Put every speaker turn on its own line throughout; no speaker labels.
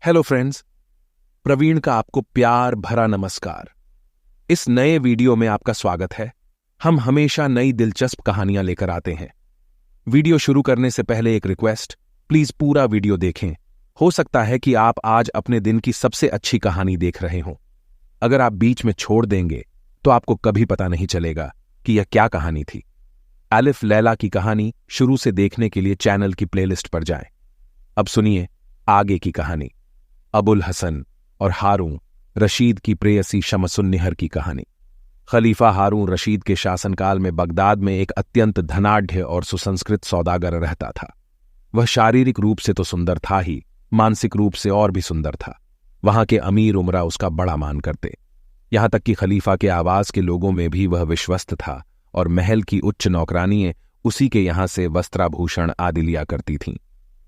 Hello friends, Praveen का आपको प्यार भरा नमस्कार। इस नए वीडियो में आपका स्वागत है। हम हमेशा नई दिलचस्प कहानियां लेकर आते हैं। वीडियो शुरू करने से पहले एक रिक्वेस्ट, प्लीज पूरा वीडियो देखें। हो सकता है कि आप आज अपने दिन की सबसे अच्छी कहानी देख रहे हों। अगर आप बीच में छोड़ देंगे तो आपको कभी पता नहीं चलेगा कि यह क्या कहानी थी। अलिफ लैला की कहानी शुरू से देखने के लिए चैनल की प्लेलिस्ट पर जाएं। अब सुनिए आगे की कहानी। अबुल हसन और हारून रशीद की प्रेयसी शमसुन्निहर की कहानी। खलीफा हारून रशीद के शासनकाल में बगदाद में एक अत्यंत धनाढ्य और सुसंस्कृत सौदागर रहता था। वह शारीरिक रूप से तो सुंदर था ही, मानसिक रूप से और भी सुंदर था। वहां के अमीर उमरा उसका बड़ा मान करते, यहां तक कि खलीफा के आवास के लोगों में भी वह विश्वस्त था और महल की उच्च नौकरानियां उसी के यहां से वस्त्राभूषण आदि लिया करती थीं।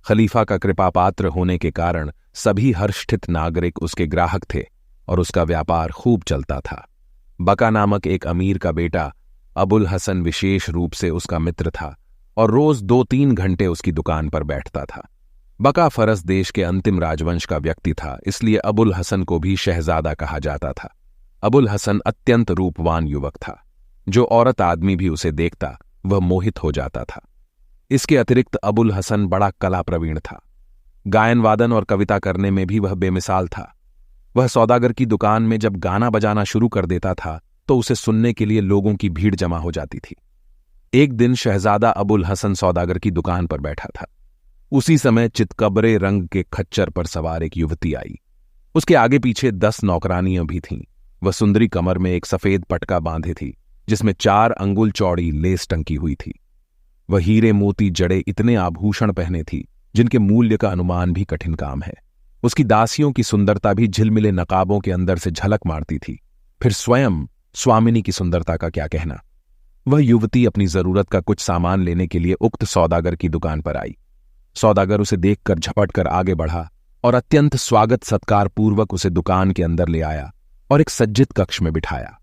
खलीफा का कृपापात्र होने के कारण सभी हर्षित नागरिक उसके ग्राहक थे और उसका व्यापार खूब चलता था। बका नामक एक अमीर का बेटा अबुल हसन विशेष रूप से उसका मित्र था और रोज 2-3 घंटे उसकी दुकान पर बैठता था। बका फरस देश के अंतिम राजवंश का व्यक्ति था, इसलिए अबुल हसन को भी शहजादा कहा जाता था। अबुल हसन अत्यंत रूपवान युवक था। जो औरत आदमी भी उसे देखता वह मोहित हो जाता था। इसके अतिरिक्त अबुल हसन बड़ा कला प्रवीण था। गायन वादन और कविता करने में भी वह बेमिसाल था। वह सौदागर की दुकान में जब गाना बजाना शुरू कर देता था तो उसे सुनने के लिए लोगों की भीड़ जमा हो जाती थी। एक दिन शहजादा अबुल हसन सौदागर की दुकान पर बैठा था। उसी समय चितकबरे रंग के खच्चर पर सवार एक युवती आई। उसके आगे पीछे 10 नौकरानियां भी थीं। वह सुंदरी कमर में एक सफेद पटका बांधे थी जिसमें 4 अंगुल चौड़ी लेस टंकी हुई थी। वह हीरे मोती जड़े इतने आभूषण पहने थी जिनके मूल्य का अनुमान भी कठिन काम है। उसकी दासियों की सुंदरता भी झिलमिले नकाबों के अंदर से झलक मारती थी। फिर स्वयं स्वामिनी की सुंदरता का क्या कहना। वह युवती अपनी जरूरत का कुछ सामान लेने के लिए उक्त सौदागर की दुकान पर आई। सौदागर उसे देखकर झपटकर आगे बढ़ा और अत्यंत स्वागत सत्कार पूर्वक उसे दुकान के अंदर ले आया और एक सज्जित कक्ष में बिठाया।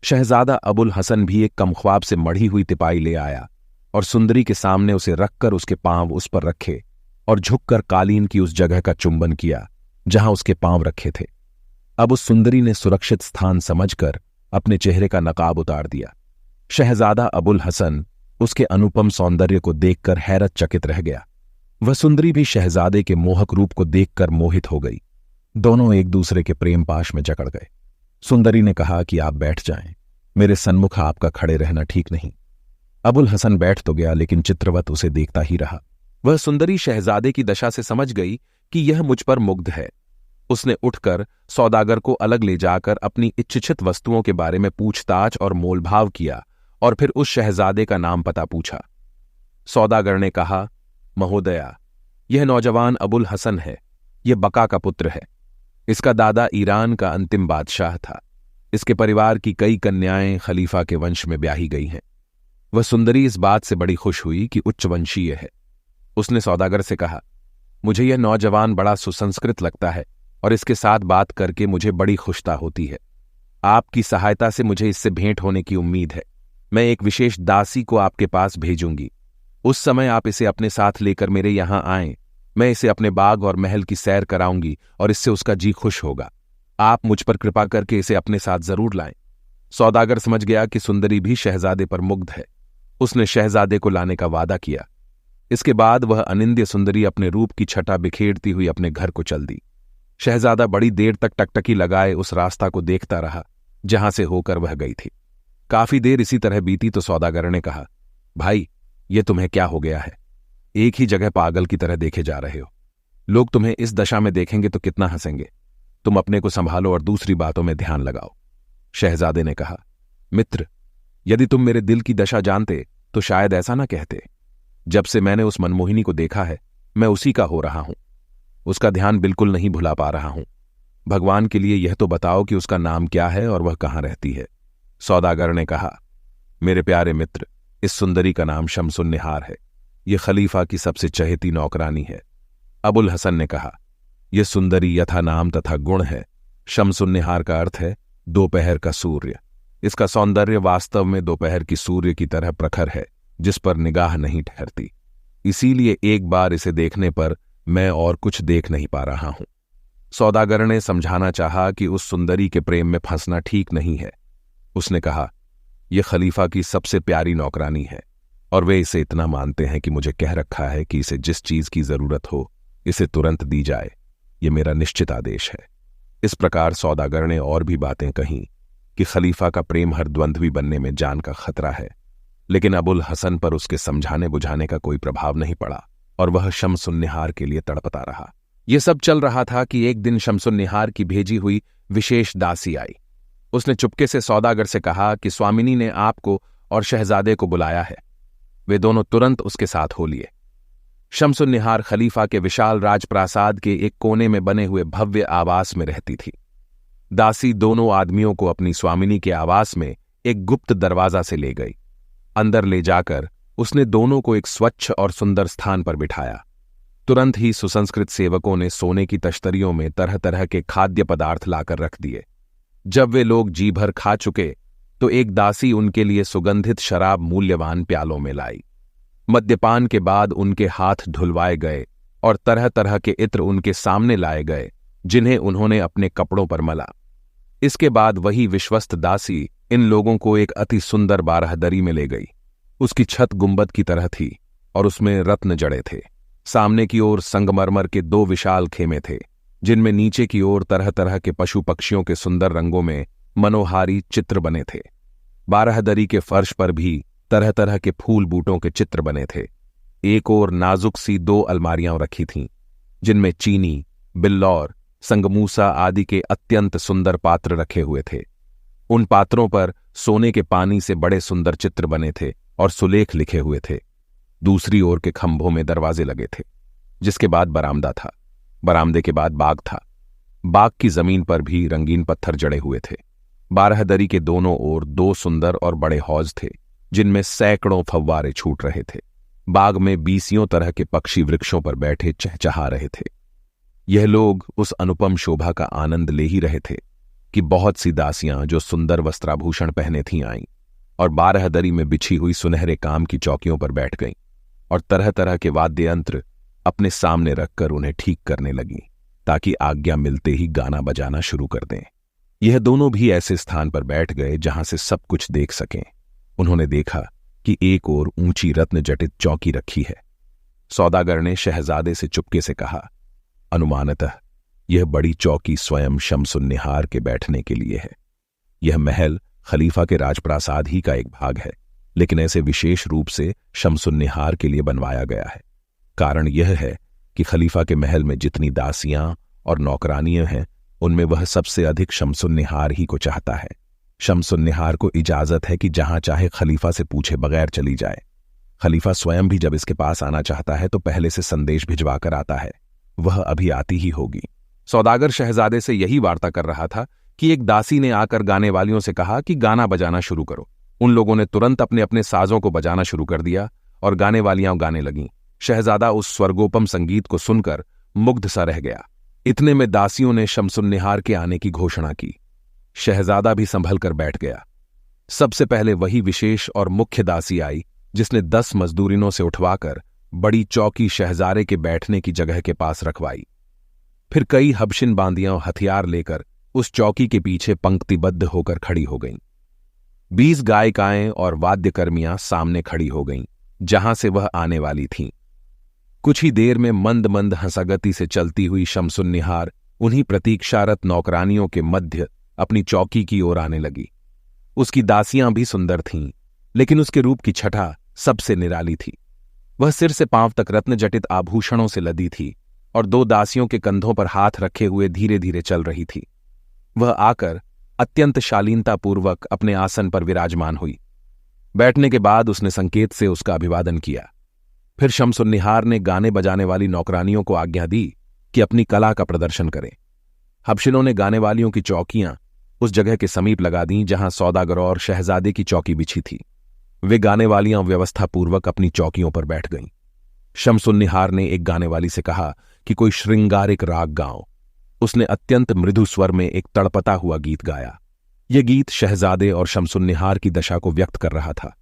शहजादा अबुल हसन भी एक कमख्वाब से मढ़ी हुई तिपाई ले आया और सुंदरी के सामने उसे रखकर उसके पांव उस पर रखे और झुककर कालीन की उस जगह का चुंबन किया जहां उसके पांव रखे थे। अब उस सुंदरी ने सुरक्षित स्थान समझकर अपने चेहरे का नकाब उतार दिया। शहजादा अबुल हसन उसके अनुपम सौंदर्य को देखकर हैरत चकित रह गया। वह सुंदरी भी शहजादे के मोहक रूप को देखकर मोहित हो गई। दोनों एक दूसरे के प्रेम पाश में जकड़ गए। सुंदरी ने कहा कि आप बैठ जाएं, मेरे सन्मुख आपका खड़े रहना ठीक नहीं। अबुल हसन बैठ तो गया लेकिन चित्रवत उसे देखता ही रहा। वह सुंदरी शहजादे की दशा से समझ गई कि यह मुझ पर मुग्ध है। उसने उठकर सौदागर को अलग ले जाकर अपनी इच्छित वस्तुओं के बारे में पूछताछ और मोलभाव किया और फिर उस शहजादे का नाम पता पूछा। सौदागर ने कहा, महोदया, यह नौजवान अबुल हसन है। यह बका का पुत्र है। इसका दादा ईरान का अंतिम बादशाह था। इसके परिवार की कई कन्याएं खलीफा के वंश में ब्याही गई हैं। वह सुंदरी इस बात से बड़ी खुश हुई कि उच्च वंशीय है। उसने सौदागर से कहा, मुझे यह नौजवान बड़ा सुसंस्कृत लगता है और इसके साथ बात करके मुझे बड़ी खुशता होती है। आपकी सहायता से मुझे इससे भेंट होने की उम्मीद है। मैं एक विशेष दासी को आपके पास भेजूंगी। उस समय आप इसे अपने साथ लेकर मेरे यहां आएं। मैं इसे अपने बाग और महल की सैर कराऊंगी और इससे उसका जी खुश होगा। आप मुझ पर कृपा करके इसे अपने साथ जरूर लाएं। सौदागर समझ गया कि सुंदरी भी शहजादे पर मुग्ध है। उसने शहजादे को लाने का वादा किया। इसके बाद वह अनिंद्य सुंदरी अपने रूप की छटा बिखेरती हुई अपने घर को चल दी। शहजादा बड़ी देर तक टकटकी लगाए उस रास्ता को देखता रहा जहां से होकर वह गई थी। काफी देर इसी तरह बीती तो सौदागर ने कहा, भाई, ये तुम्हें क्या हो गया है? एक ही जगह पागल की तरह देखे जा रहे हो। लोग तुम्हें इस दशा में देखेंगे तो कितना हंसेंगे। तुम अपने को संभालो और दूसरी बातों में ध्यान लगाओ। शहजादे ने कहा, मित्र, यदि तुम मेरे दिल की दशा जानते तो शायद ऐसा ना कहते। जब से मैंने उस मनमोहिनी को देखा है मैं उसी का हो रहा हूं। उसका ध्यान बिल्कुल नहीं भुला पा रहा हूं। भगवान के लिए यह तो बताओ कि उसका नाम क्या है और वह कहां रहती है। सौदागर ने कहा, मेरे प्यारे मित्र, इस सुंदरी का नाम शमसुन्निहार है। यह खलीफा की सबसे चहेती नौकरानी है। अबुल हसन ने कहा, यह सुंदरी यथा नाम तथा गुण है। शमसुन्निहार का अर्थ है दोपहर का सूर्य। इसका सौंदर्य वास्तव में दोपहर की सूर्य की तरह प्रखर है जिस पर निगाह नहीं ठहरती। इसीलिए एक बार इसे देखने पर मैं और कुछ देख नहीं पा रहा हूं। सौदागर ने समझाना चाहा कि उस सुंदरी के प्रेम में फंसना ठीक नहीं है। उसने कहा, यह खलीफा की सबसे प्यारी नौकरानी है और वे इसे इतना मानते हैं कि मुझे कह रखा है कि इसे जिस चीज की जरूरत हो इसे तुरंत दी जाए। यह मेरा निश्चित आदेश है। इस प्रकार सौदागर ने और भी बातें कहीं कि खलीफा का प्रेम हर द्वंद्वी बनने में जान का खतरा है, लेकिन अबुल हसन पर उसके समझाने बुझाने का कोई प्रभाव नहीं पड़ा और वह शमसुन्निहार के लिए तड़पता रहा। यह सब चल रहा था कि एक दिन शमसुन्निहार की भेजी हुई विशेष दासी आई। उसने चुपके से सौदागर से कहा कि स्वामिनी ने आपको और शहजादे को बुलाया है। वे दोनों तुरंत उसके साथ हो लिए। शमसुन्निहार खलीफा के विशाल राजप्रासाद के एक कोने में बने हुए भव्य आवास में रहती थी। दासी दोनों आदमियों को अपनी स्वामिनी के आवास में एक गुप्त दरवाजा से ले गई। अंदर ले जाकर उसने दोनों को एक स्वच्छ और सुंदर स्थान पर बिठाया। तुरंत ही सुसंस्कृत सेवकों ने सोने की तश्तरियों में तरह तरह के खाद्य पदार्थ लाकर रख दिए। जब वे लोग जी भर खा चुके तो एक दासी उनके लिए सुगंधित शराब मूल्यवान प्यालों में लाई। मद्यपान के बाद उनके हाथ धुलवाए गए और तरह तरह के इत्र उनके सामने लाए गए, जिन्हें उन्होंने अपने कपड़ों पर मला। इसके बाद वही विश्वस्त दासी इन लोगों को एक अति सुंदर बारहदरी में ले गई। उसकी छत गुंबद की तरह थी और उसमें रत्न जड़े थे। सामने की ओर संगमरमर के 2 विशाल खेमे थे, जिनमें नीचे की ओर तरह तरह के पशु पक्षियों के सुंदर रंगों में मनोहारी चित्र बने थे। बारहदरी के फर्श पर भी तरह तरह के फूल बूटों के चित्र बने थे। एक ओर नाजुक सी 2 अलमारियां रखी थीं, जिनमें चीनी, बिल्लौर, संगमूसा आदि के अत्यंत सुंदर पात्र रखे हुए थे। उन पात्रों पर सोने के पानी से बड़े सुंदर चित्र बने थे और सुलेख लिखे हुए थे। दूसरी ओर के खंभों में दरवाजे लगे थे, जिसके बाद बरामदा था। बरामदे के बाद बाग था। बाग की जमीन पर भी रंगीन पत्थर जड़े हुए थे। बारहदरी के दोनों ओर 2 सुंदर और बड़े हौज थे, जिनमें सैकड़ों फव्वारे छूट रहे थे। बाग में 20 तरह के पक्षी वृक्षों पर बैठे चहचहा रहे थे। यह लोग उस अनुपम शोभा का आनंद ले ही रहे थे कि बहुत सी दासियां जो सुंदर वस्त्राभूषण पहने थीं आईं और बारहदरी में बिछी हुई सुनहरे काम की चौकियों पर बैठ गईं और तरह तरह के वाद्य यंत्र अपने सामने रखकर उन्हें ठीक करने लगीं, ताकि आज्ञा मिलते ही गाना बजाना शुरू कर दें। यह दोनों भी ऐसे स्थान पर बैठ गए जहां से सब कुछ देख सकें। उन्होंने देखा कि एक ओर ऊंची रत्न जटित चौकी रखी है। सौदागर ने शहजादे से चुपके से कहा, अनुमानतः यह बड़ी चौकी स्वयं शमसुन्निहार के बैठने के लिए है। यह महल खलीफा के राजप्रासाद ही का एक भाग है, लेकिन ऐसे विशेष रूप से शमसुन्निहार के लिए बनवाया गया है। कारण यह है कि खलीफा के महल में जितनी दासियां और नौकरानियां हैं, उनमें वह सबसे अधिक शमसुन्निहार ही को चाहता है। शमसुन्निहार को इजाजत है कि जहां चाहे खलीफा से पूछे बगैर चली जाए। खलीफा स्वयं भी जब इसके पास आना चाहता है तो पहले से संदेश भिजवाकर आता है। वह अभी आती ही होगी। सौदागर शहजादे से यही वार्ता कर रहा था कि एक दासी ने आकर गाने वालियों से कहा कि गाना बजाना शुरू करो। उन लोगों ने तुरंत अपने अपने साजों को बजाना शुरू कर दिया और गाने वालियां गाने लगीं। शहजादा उस स्वर्गोपम संगीत को सुनकर मुग्ध सा रह गया। इतने में दासियों ने शमसुन्निहार के आने की घोषणा की। शहजादा भी संभल कर बैठ गया। सबसे पहले वही विशेष और मुख्य दासी आई, जिसने 10 मजदूरिनों से उठवाकर बड़ी चौकी शहजादे के बैठने की जगह के पास रखवाई। फिर कई हबशिन बांदियां हथियार लेकर उस चौकी के पीछे पंक्तिबद्ध होकर खड़ी हो गईं। 20 गायिकाएं और वाद्यकर्मियां सामने खड़ी हो गईं, जहां से वह आने वाली थीं। कुछ ही देर में मंद मंद हंसागति से चलती हुई शमसुन्निहार उन्हीं प्रतीक्षारत नौकरानियों के मध्य अपनी चौकी की ओर आने लगी। उसकी दासियां भी सुंदर थीं, लेकिन उसके रूप की छटा सबसे निराली थी। वह सिर से पांव तक रत्न जटित आभूषणों से लदी थी और 2 दासियों के कंधों पर हाथ रखे हुए धीरे धीरे चल रही थी। वह आकर अत्यंत शालीनतापूर्वक अपने आसन पर विराजमान हुई। बैठने के बाद उसने संकेत से उसका अभिवादन किया। फिर शमसुन्निहार ने गाने बजाने वाली नौकरानियों को आज्ञा दी कि अपनी कला का प्रदर्शन करें। हबशिनों ने गाने वालियों की चौकियां उस जगह के समीप लगा दीं जहां सौदागर और शहजादे की चौकी बिछी थी। वे गाने वालियां व्यवस्थापूर्वक अपनी चौकियों पर बैठ गईं। शमसुन्निहार ने एक गाने वाली से कहा कि कोई श्रृंगारिक राग गाओ। उसने अत्यंत मृदु स्वर में एक तड़पता हुआ गीत गाया। यह गीत शहजादे और शमसुन्निहार की दशा को व्यक्त कर रहा था।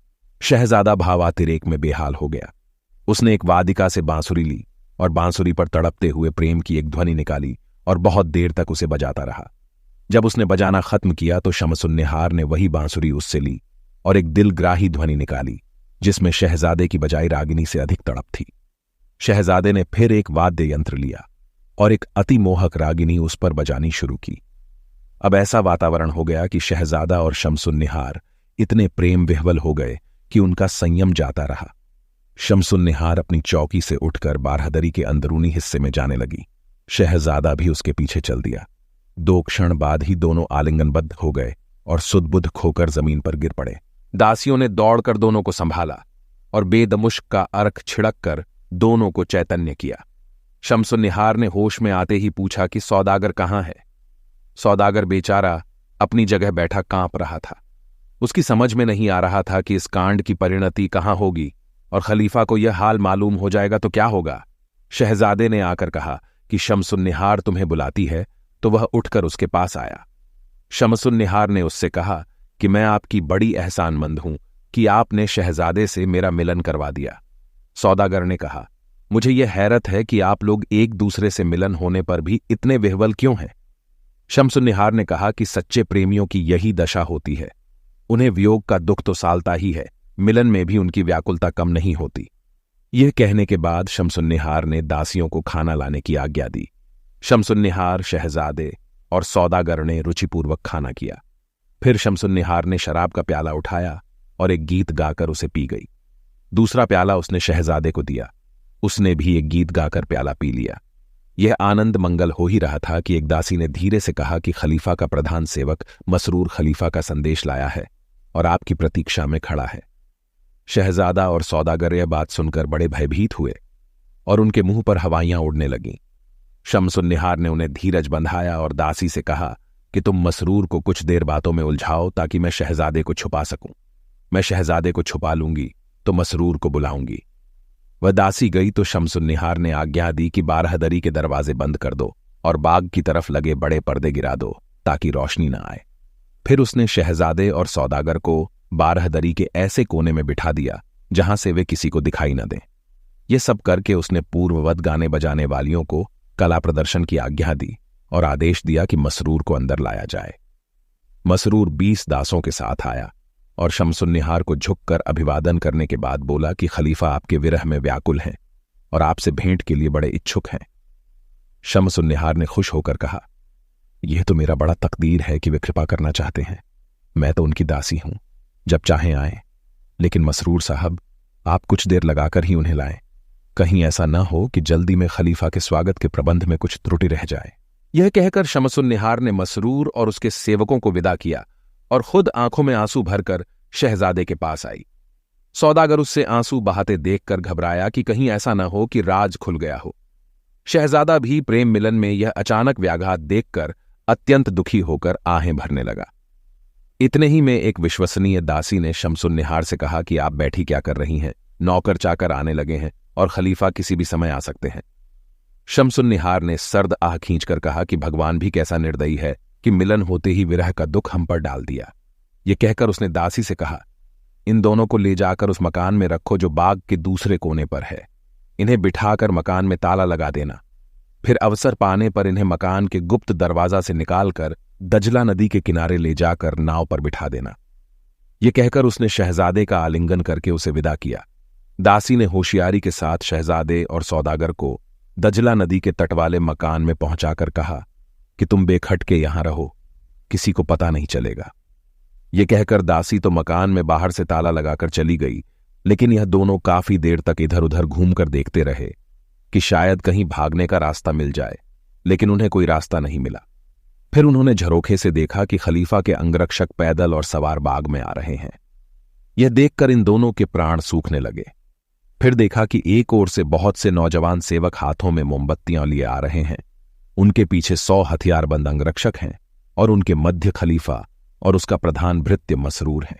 शहजादा भावातिरेक में बेहाल हो गया। उसने एक वादिका से बांसुरी ली और बांसुरी पर तड़पते हुए प्रेम की एक ध्वनि निकाली और बहुत देर तक उसे बजाता रहा। जब उसने बजाना खत्म किया तो शमसुन्निहार ने वही बांसुरी उससे ली और एक दिलग्राही ध्वनि निकाली जिसमें शहजादे की बजाई रागिनी से अधिक तड़प थी। शहजादे ने फिर एक वाद्य यंत्र लिया और एक अति मोहक रागिनी उस पर बजानी शुरू की। अब ऐसा वातावरण हो गया कि शहजादा और शमसुन्निहार इतने प्रेम विह्वल हो गए कि उनका संयम जाता रहा। शमसुन्निहार अपनी चौकी से उठकर बारहदरी के अंदरूनी हिस्से में जाने लगी। शहजादा भी उसके पीछे चल दिया। 2 क्षण बाद ही दोनों आलिंगनबद्ध हो गए और सुदबुद्ध खोकर जमीन पर गिर पड़े। दासियों ने दौड़कर दोनों को संभाला और बेदमुश्क का अर्क छिड़क कर दोनों को चैतन्य किया। शमसुन्निहार ने होश में आते ही पूछा कि सौदागर कहाँ है। सौदागर बेचारा अपनी जगह बैठा कांप रहा था। उसकी समझ में नहीं आ रहा था कि इस कांड की परिणति कहाँ होगी और खलीफा को यह हाल मालूम हो जाएगा तो क्या होगा। शहजादे ने आकर कहा कि शमसुन्निहार तुम्हें बुलाती है, तो वह उठकर उसके पास आया। शमसुन्निहार ने उससे कहा कि मैं आपकी बड़ी एहसानमंद हूं कि आपने शहजादे से मेरा मिलन करवा दिया। सौदागर ने कहा, मुझे यह हैरत है कि आप लोग एक दूसरे से मिलन होने पर भी इतने विह्वल क्यों हैं। शमसुन्निहार ने कहा कि सच्चे प्रेमियों की यही दशा होती है। उन्हें वियोग का दुख तो सालता ही है, मिलन में भी उनकी व्याकुलता कम नहीं होती। यह कहने के बाद शमसुन्निहार ने दासियों को खाना लाने की आज्ञा दी। शमसुन्निहार, शहजादे और सौदागर ने रुचिपूर्वक खाना किया। फिर शमसुन्निहार ने शराब का प्याला उठाया और एक गीत गाकर उसे पी गई। दूसरा प्याला उसने शहजादे को दिया। उसने भी एक गीत गाकर प्याला पी लिया। यह आनंद मंगल हो ही रहा था कि एक दासी ने धीरे से कहा कि खलीफा का प्रधान सेवक मसरूर खलीफा का संदेश लाया है और आपकी प्रतीक्षा में खड़ा है। शहजादा और सौदागर यह बात सुनकर बड़े भयभीत हुए और उनके मुंह पर हवाइयां उड़ने लगीं। शमसुन्निहार ने उन्हें धीरज बंधाया और दासी से कहा कि तुम मसरूर को कुछ देर बातों में उलझाओ ताकि मैं शहजादे को छुपा सकूं। मैं शहजादे को छुपा लूंगी तो मसरूर को बुलाऊंगी। वह दासी गई तो शमसुन्निहार ने आज्ञा दी कि बारहदरी के दरवाजे बंद कर दो और बाग की तरफ लगे बड़े पर्दे गिरा दो ताकि रोशनी न आए। फिर उसने शहजादे और सौदागर को बारहदरी के ऐसे कोने में बिठा दिया जहां से वे किसी को दिखाई न दें। ये सब करके उसने पूर्ववत गाने बजाने वालियों को कला प्रदर्शन की आज्ञा दी और आदेश दिया कि मसरूर को अंदर लाया जाए। मसरूर 20 दासों के साथ आया और शमसुन्निहार को झुककर अभिवादन करने के बाद बोला कि खलीफा आपके विरह में व्याकुल हैं और आपसे भेंट के लिए बड़े इच्छुक हैं। शमसुन्निहार ने खुश होकर कहा, यह तो मेरा बड़ा तकदीर है कि वे कृपा करना चाहते हैं। मैं तो उनकी दासी हूं, जब चाहें आए। लेकिन मसरूर साहब, आप कुछ देर लगाकर ही उन्हें लाएं। कहीं ऐसा न हो कि जल्दी में खलीफा के स्वागत के प्रबंध में कुछ त्रुटि रह जाए। यह कहकर शमसुन्निहार ने मसरूर और उसके सेवकों को विदा किया और खुद आंखों में आंसू भरकर शहजादे के पास आई। सौदागर उससे आंसू बहाते देखकर घबराया कि कहीं ऐसा न हो कि राज खुल गया हो। शहजादा भी प्रेम मिलन में यह अचानक व्याघात देखकर अत्यंत दुखी होकर आहें भरने लगा। इतने ही में एक विश्वसनीय दासी ने शमसुन्निहार से कहा कि आप बैठी क्या कर रही हैं, नौकर चाकर आने लगे हैं और खलीफा किसी भी समय आ सकते हैं। शमसुन्निहार ने सर्द आह खींचकर कहा कि भगवान भी कैसा निर्दयी है कि मिलन होते ही विरह का दुख हम पर डाल दिया। ये कहकर उसने दासी से कहा, इन दोनों को ले जाकर उस मकान में रखो जो बाग के दूसरे कोने पर है। इन्हें बिठाकर मकान में ताला लगा देना। फिर अवसर पाने पर इन्हें मकान के गुप्त दरवाजा से निकालकर दजला नदी के किनारे ले जाकर नाव पर बिठा देना। ये कहकर उसने शहजादे का आलिंगन करके उसे विदा किया। दासी ने होशियारी के साथ शहजादे और सौदागर को दजला नदी के तट वाले मकान में पहुंचाकर कहा कि तुम बेखटके यहां रहो, किसी को पता नहीं चलेगा। ये कहकर दासी तो मकान में बाहर से ताला लगाकर चली गई, लेकिन यह दोनों काफी देर तक इधर उधर घूमकर देखते रहे कि शायद कहीं भागने का रास्ता मिल जाए, लेकिन उन्हें कोई रास्ता नहीं मिला। फिर उन्होंने झरोखे से देखा कि खलीफा के अंगरक्षक पैदल और सवार बाग में आ रहे हैं। यह देखकर इन दोनों के प्राण सूखने लगे। फिर देखा कि एक ओर से बहुत से नौजवान सेवक हाथों में मोमबत्तियां लिए आ रहे हैं। उनके पीछे 100 हथियारबंद अंगरक्षक हैं और उनके मध्य खलीफा और उसका प्रधान भृत्य मसरूर है।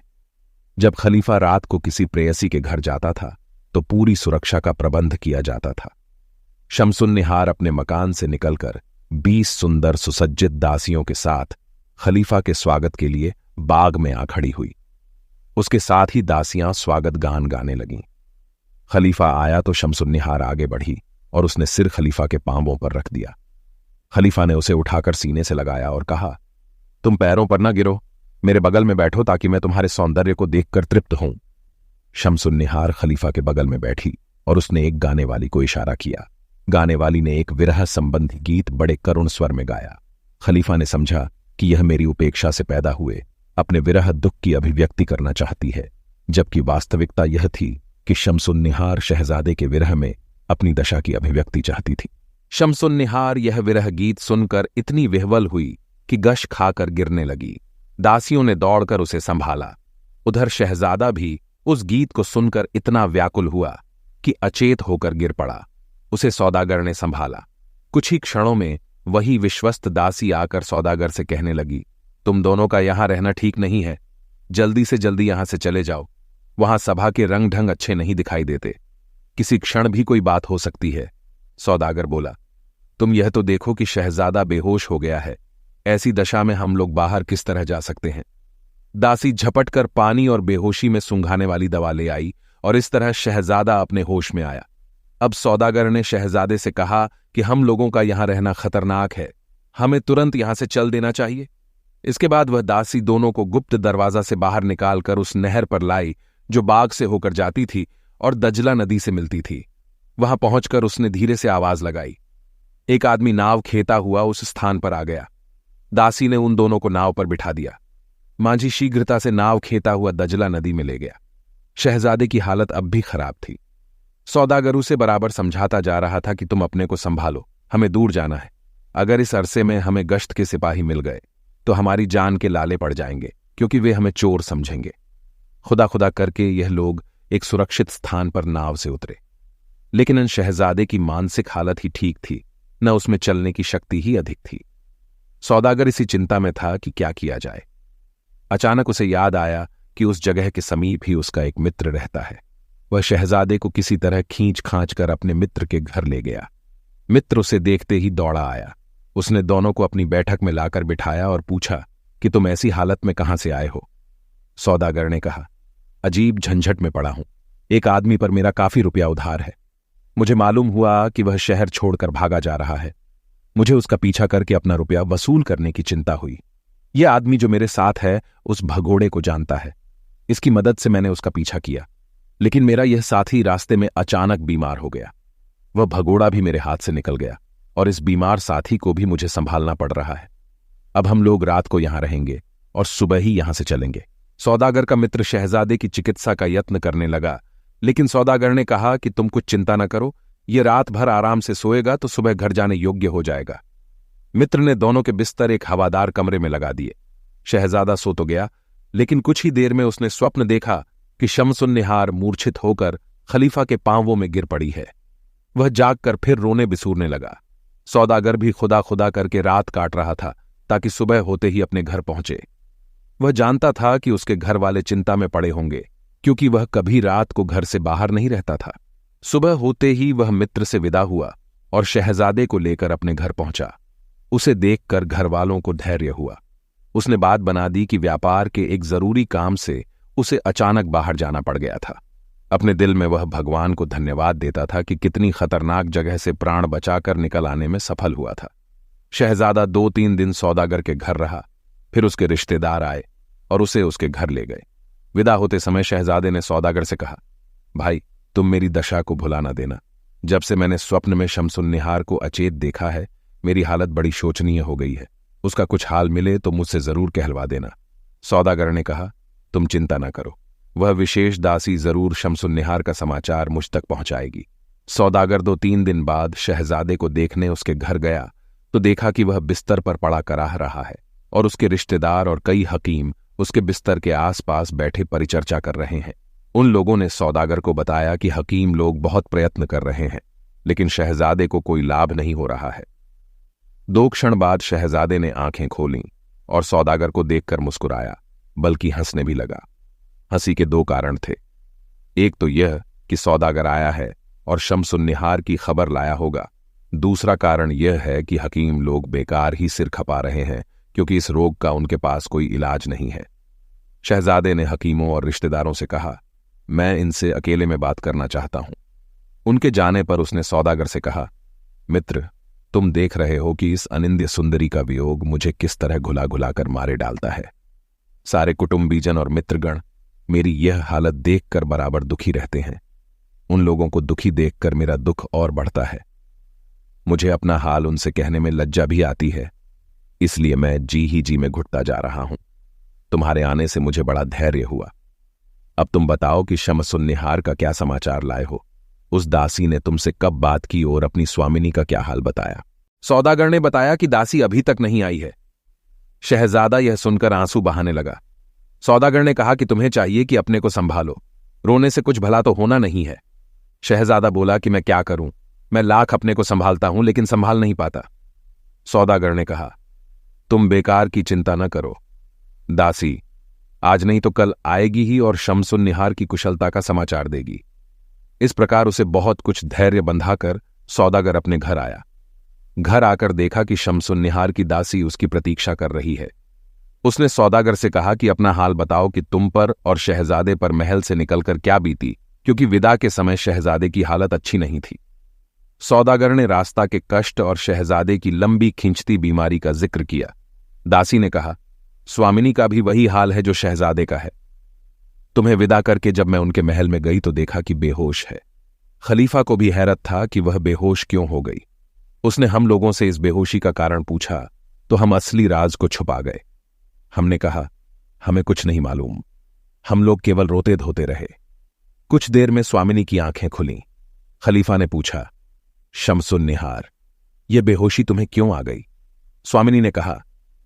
जब खलीफा रात को किसी प्रेयसी के घर जाता था तो पूरी सुरक्षा का प्रबंध किया जाता था। शमसुन्निहार अपने मकान से निकलकर 20 सुंदर सुसज्जित दासियों के साथ खलीफा के स्वागत के लिए बाग में आ खड़ी हुई। उसके साथ ही दासियां स्वागत गान गाने लगीं। खलीफा आया तो शमसुन्निहार आगे बढ़ी और उसने सिर खलीफा के पांवों पर रख दिया। खलीफा ने उसे उठाकर सीने से लगाया और कहा, तुम पैरों पर ना गिरो, मेरे बगल में बैठो ताकि मैं तुम्हारे सौंदर्य को देखकर तृप्त हूं। शम्सुन्निहार खलीफा के बगल में बैठी और उसने एक गाने वाली को इशारा किया। गाने वाली ने एक विरह संबंधी गीत बड़े करुण स्वर में गाया। खलीफा ने समझा कि यह मेरी उपेक्षा से पैदा हुए अपने विरह दुख की अभिव्यक्ति करना चाहती है, जबकि वास्तविकता यह थी कि शम्सुन्निहार शहजादे के विरह में अपनी दशा की अभिव्यक्ति चाहती थी। शम्सुन्निहार यह विरह गीत सुनकर इतनी विह्वल हुई कि गश खाकर गिरने लगी। दासियों ने दौड़कर उसे संभाला। उधर शहजादा भी उस गीत को सुनकर इतना व्याकुल हुआ कि अचेत होकर गिर पड़ा। उसे सौदागर ने संभाला। कुछ ही क्षणों में वही विश्वस्त दासी आकर सौदागर से कहने लगी, तुम दोनों का यहां रहना ठीक नहीं है, जल्दी से जल्दी यहां से चले जाओ। वहां सभा के रंग ढंग अच्छे नहीं दिखाई देते, किसी क्षण भी कोई बात हो सकती है। सौदागर बोला, तुम यह तो देखो कि शहजादा बेहोश हो गया है, ऐसी दशा में हम लोग बाहर किस तरह जा सकते हैं। दासी झपट कर पानी और बेहोशी में सूंघाने वाली दवा ले आई और इस तरह शहजादा अपने होश में आया। अब सौदागर ने शहजादे से कहा कि हम लोगों का यहां रहना खतरनाक है, हमें तुरंत यहां से चल देना चाहिए। इसके बाद वह दासी दोनों को गुप्त दरवाजा से बाहर निकालकर उस नहर पर लाई जो बाग से होकर जाती थी और दजला नदी से मिलती थी। वहां पहुंचकर उसने धीरे से आवाज लगाई। एक आदमी नाव खेता हुआ उस स्थान पर आ गया। दासी ने उन दोनों को नाव पर बिठा दिया। मांझी शीघ्रता से नाव खेता हुआ दजला नदी में ले गया। शहजादे की हालत अब भी खराब थी। सौदागर उसे बराबर समझाता जा रहा था कि तुम अपने को संभालो, हमें दूर जाना है। अगर इस अरसे में हमें गश्त के सिपाही मिल गए तो हमारी जान के लाले पड़ जाएंगे, क्योंकि वे हमें चोर समझेंगे। खुदा खुदा करके यह लोग एक सुरक्षित स्थान पर नाव से उतरे। लेकिन इन शहजादे की मानसिक हालत ही ठीक थी, न उसमें चलने की शक्ति ही अधिक थी। सौदागर इसी चिंता में था कि क्या किया जाए। अचानक उसे याद आया कि उस जगह के समीप ही उसका एक मित्र रहता है। वह शहजादे को किसी तरह खींच खांच कर अपने मित्र के घर ले गया। मित्र उसे देखते ही दौड़ा आया। उसने दोनों को अपनी बैठक में लाकर बिठाया और पूछा कि तुम ऐसी हालत में कहां से आए हो। सौदागर ने कहा, अजीब झंझट में पड़ा हूं, एक आदमी पर मेरा काफी रुपया उधार है। मुझे मालूम हुआ कि वह शहर छोड़कर भागा जा रहा है। मुझे उसका पीछा करके अपना रुपया वसूल करने की चिंता हुई। यह आदमी जो मेरे साथ है उस भगोड़े को जानता है। इसकी मदद से मैंने उसका पीछा किया, लेकिन मेरा यह साथी रास्ते में अचानक बीमार हो गया। वह भगोड़ा भी मेरे हाथ से निकल गया और इस बीमार साथी को भी मुझे संभालना पड़ रहा है। अब हम लोग रात को यहां रहेंगे और सुबह ही यहां से चलेंगे। सौदागर का मित्र शहजादे की चिकित्सा का यत्न करने लगा, लेकिन सौदागर ने कहा कि तुम कुछ चिंता न करो, ये रात भर आराम से सोएगा तो सुबह घर जाने योग्य हो जाएगा। मित्र ने दोनों के बिस्तर एक हवादार कमरे में लगा दिए। शहजादा सो तो गया, लेकिन कुछ ही देर में उसने स्वप्न देखा कि शम्सुन्निहार मूर्छित होकर खलीफा के पांवों में गिर पड़ी है। वह जागकर फिर रोने बिसूरने लगा। सौदागर भी खुदा खुदा करके रात काट रहा था ताकि सुबह होते ही अपने घर पहुंचे। वह जानता था कि उसके घर वाले चिंता में पड़े होंगे, क्योंकि वह कभी रात को घर से बाहर नहीं रहता था। सुबह होते ही वह मित्र से विदा हुआ और शहजादे को लेकर अपने घर पहुंचा। उसे देखकर घर वालों को धैर्य हुआ। उसने बात बना दी कि व्यापार के एक जरूरी काम से उसे अचानक बाहर जाना पड़ गया था। अपने दिल में वह भगवान को धन्यवाद देता था कि कितनी खतरनाक जगह से प्राण बचाकर निकल आने में सफल हुआ था। शहजादा 2-3 दिन सौदागर के घर रहा, फिर उसके रिश्तेदार आए और उसे उसके घर ले गए। विदा होते समय शहजादे ने सौदागर से कहा, भाई तुम मेरी दशा को भुला ना देना। जब से मैंने स्वप्न में शम्सुन्निहार को अचेत देखा है, मेरी हालत बड़ी शोचनीय हो गई है। उसका कुछ हाल मिले तो मुझसे जरूर कहलवा देना। सौदागर ने कहा, तुम चिंता ना करो, वह विशेष दासी जरूर शम्सुन्निहार का समाचार मुझ तक पहुंचाएगी। सौदागर 2-3 दिन बाद शहजादे को देखने उसके घर गया तो देखा कि वह बिस्तर पर पड़ा कराह रहा है और उसके रिश्तेदार और कई हकीम उसके बिस्तर के आसपास बैठे परिचर्चा कर रहे हैं। उन लोगों ने सौदागर को बताया कि हकीम लोग बहुत प्रयत्न कर रहे हैं, लेकिन शहजादे को कोई लाभ नहीं हो रहा है। 2 क्षण बाद शहजादे ने आंखें खोलीं और सौदागर को देखकर मुस्कुराया, बल्कि हंसने भी लगा। हंसी के 2 कारण थे। एक तो यह कि सौदागर आया है और शम्सुन्निहार की खबर लाया होगा। दूसरा कारण यह है कि हकीम लोग बेकार ही सिर खपा रहे हैं, क्योंकि इस रोग का उनके पास कोई इलाज नहीं है। शहजादे ने हकीमों और रिश्तेदारों से कहा, मैं इनसे अकेले में बात करना चाहता हूं। उनके जाने पर उसने सौदागर से कहा, मित्र, तुम देख रहे हो कि इस अनिंद्य सुंदरी का वियोग मुझे किस तरह घुला घुला कर मारे डालता है। सारे कुटुंबीजन और मित्रगण मेरी यह हालत देखकर बराबर दुखी रहते हैं। उन लोगों को दुखी देखकर मेरा दुख और बढ़ता है। मुझे अपना हाल उनसे कहने में लज्जा भी आती है, इसलिए मैं जी ही जी में घुटता जा रहा हूं। तुम्हारे आने से मुझे बड़ा धैर्य हुआ। अब तुम बताओ कि शमसुन्निहार का क्या समाचार लाए हो। उस दासी ने तुमसे कब बात की और अपनी स्वामिनी का क्या हाल बताया? सौदागर ने बताया कि दासी अभी तक नहीं आई है। शहजादा यह सुनकर आंसू बहाने लगा। सौदागर ने कहा कि तुम्हें चाहिए कि अपने को संभालो, रोने से कुछ भला तो होना नहीं है। शहजादा बोला कि मैं क्या करूं, मैं लाख अपने को संभालता हूं लेकिन संभाल नहीं पाता। सौदागर ने कहा, तुम बेकार की चिंता न करो, दासी आज नहीं तो कल आएगी ही और शमसुन्निहार की कुशलता का समाचार देगी। इस प्रकार उसे बहुत कुछ धैर्य बंधाकर सौदागर अपने घर आया। घर आकर देखा कि शमसुन्निहार की दासी उसकी प्रतीक्षा कर रही है। उसने सौदागर से कहा कि अपना हाल बताओ कि तुम पर और शहजादे पर महल से निकलकर क्या बीती, क्योंकि विदा के समय शहजादे की हालत अच्छी नहीं थी। सौदागर ने रास्ता के कष्ट और शहजादे की लंबी खिंचती बीमारी का जिक्र किया। दासी ने कहा, स्वामिनी का भी वही हाल है जो शहजादे का है। तुम्हें विदा करके जब मैं उनके महल में गई तो देखा कि बेहोश है। खलीफा को भी हैरत था कि वह बेहोश क्यों हो गई। उसने हम लोगों से इस बेहोशी का कारण पूछा तो हम असली राज को छुपा गए। हमने कहा, हमें कुछ नहीं मालूम। हम लोग केवल रोते धोते रहे। कुछ देर में स्वामिनी की आंखें खुलीं। खलीफा ने पूछा, शमसुन्निहार, यह बेहोशी तुम्हें क्यों आ गई? स्वामिनी ने कहा,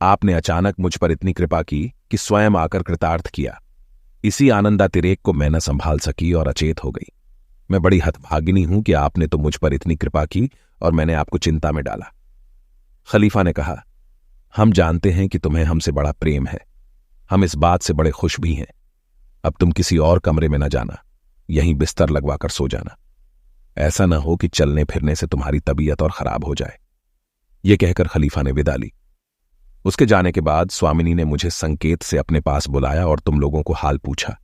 आपने अचानक मुझ पर इतनी कृपा की कि स्वयं आकर कृतार्थ किया। इसी आनंदातिरेक को मैं न संभाल सकी और अचेत हो गई। मैं बड़ी हतभागिनी हूं कि आपने तो मुझ पर इतनी कृपा की और मैंने आपको चिंता में डाला। खलीफा ने कहा, हम जानते हैं कि तुम्हें हमसे बड़ा प्रेम है। हम इस बात से बड़े खुश भी हैं। अब तुम किसी और कमरे में न जाना, यहीं बिस्तर लगवाकर सो जाना। ऐसा न हो कि चलने फिरने से तुम्हारी तबीयत और खराब हो जाए। यह कहकर खलीफा ने विदा ली। उसके जाने के बाद स्वामिनी ने मुझे संकेत से अपने पास बुलाया और तुम लोगों को हाल पूछा।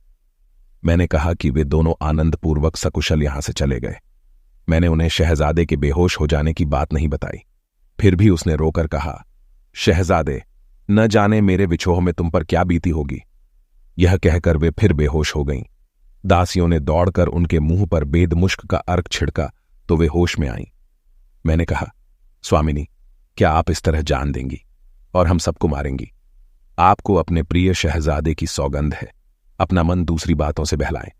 मैंने कहा कि वे दोनों आनंदपूर्वक सकुशल यहां से चले गए। मैंने उन्हें शहजादे के बेहोश हो जाने की बात नहीं बताई। फिर भी उसने रोकर कहा, शहजादे, न जाने मेरे विछोह में तुम पर क्या बीती होगी। यह कहकर वे फिर बेहोश हो गईं। दासियों ने दौड़कर उनके मुंह पर बेदमुश्क का अर्क छिड़का तो वे होश में आईं। मैंने कहा, स्वामिनी, क्या आप इस तरह जान देंगी और हम सबको मारेंगी? आपको अपने प्रिय शहजादे की सौगंध है, अपना मन दूसरी बातों से बहलाएं।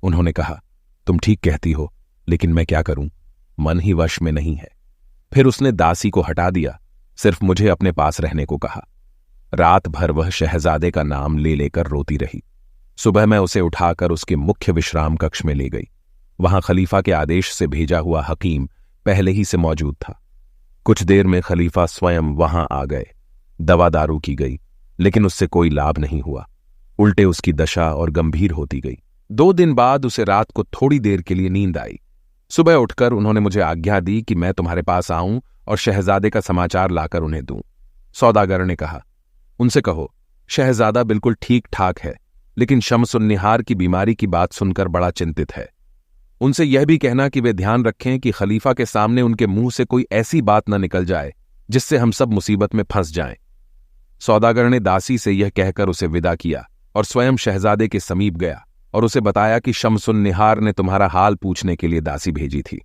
उन्होंने कहा, तुम ठीक कहती हो, लेकिन मैं क्या करूं, मन ही वश में नहीं है। फिर उसने दासी को हटा दिया, सिर्फ मुझे अपने पास रहने को कहा। रात भर वह शहजादे का नाम ले लेकर रोती रही। सुबह मैं उसे उठाकर उसके मुख्य विश्राम कक्ष में ले गई। वहां खलीफा के आदेश से भेजा हुआ हकीम पहले ही से मौजूद था। कुछ देर में खलीफा स्वयं वहां आ गए। दवा दारू की गई, लेकिन उससे कोई लाभ नहीं हुआ। उल्टे उसकी दशा और गंभीर होती गई। 2 दिन बाद उसे रात को थोड़ी देर के लिए नींद आई। सुबह उठकर उन्होंने मुझे आज्ञा दी कि मैं तुम्हारे पास आऊं और शहजादे का समाचार लाकर उन्हें दूं। सौदागर ने कहा, उनसे कहो, शहजादा बिल्कुल ठीक ठाक है, लेकिन शमसुन्निहार की बीमारी की बात सुनकर बड़ा चिंतित है। उनसे यह भी कहना कि वे ध्यान रखें कि खलीफा के सामने उनके मुंह से कोई ऐसी बात न निकल जाए जिससे हम सब मुसीबत में फंस जाएं। सौदागर ने दासी से यह कहकर उसे विदा किया और स्वयं शहजादे के समीप गया और उसे बताया कि शमसुन्निहार ने तुम्हारा हाल पूछने के लिए दासी भेजी थी।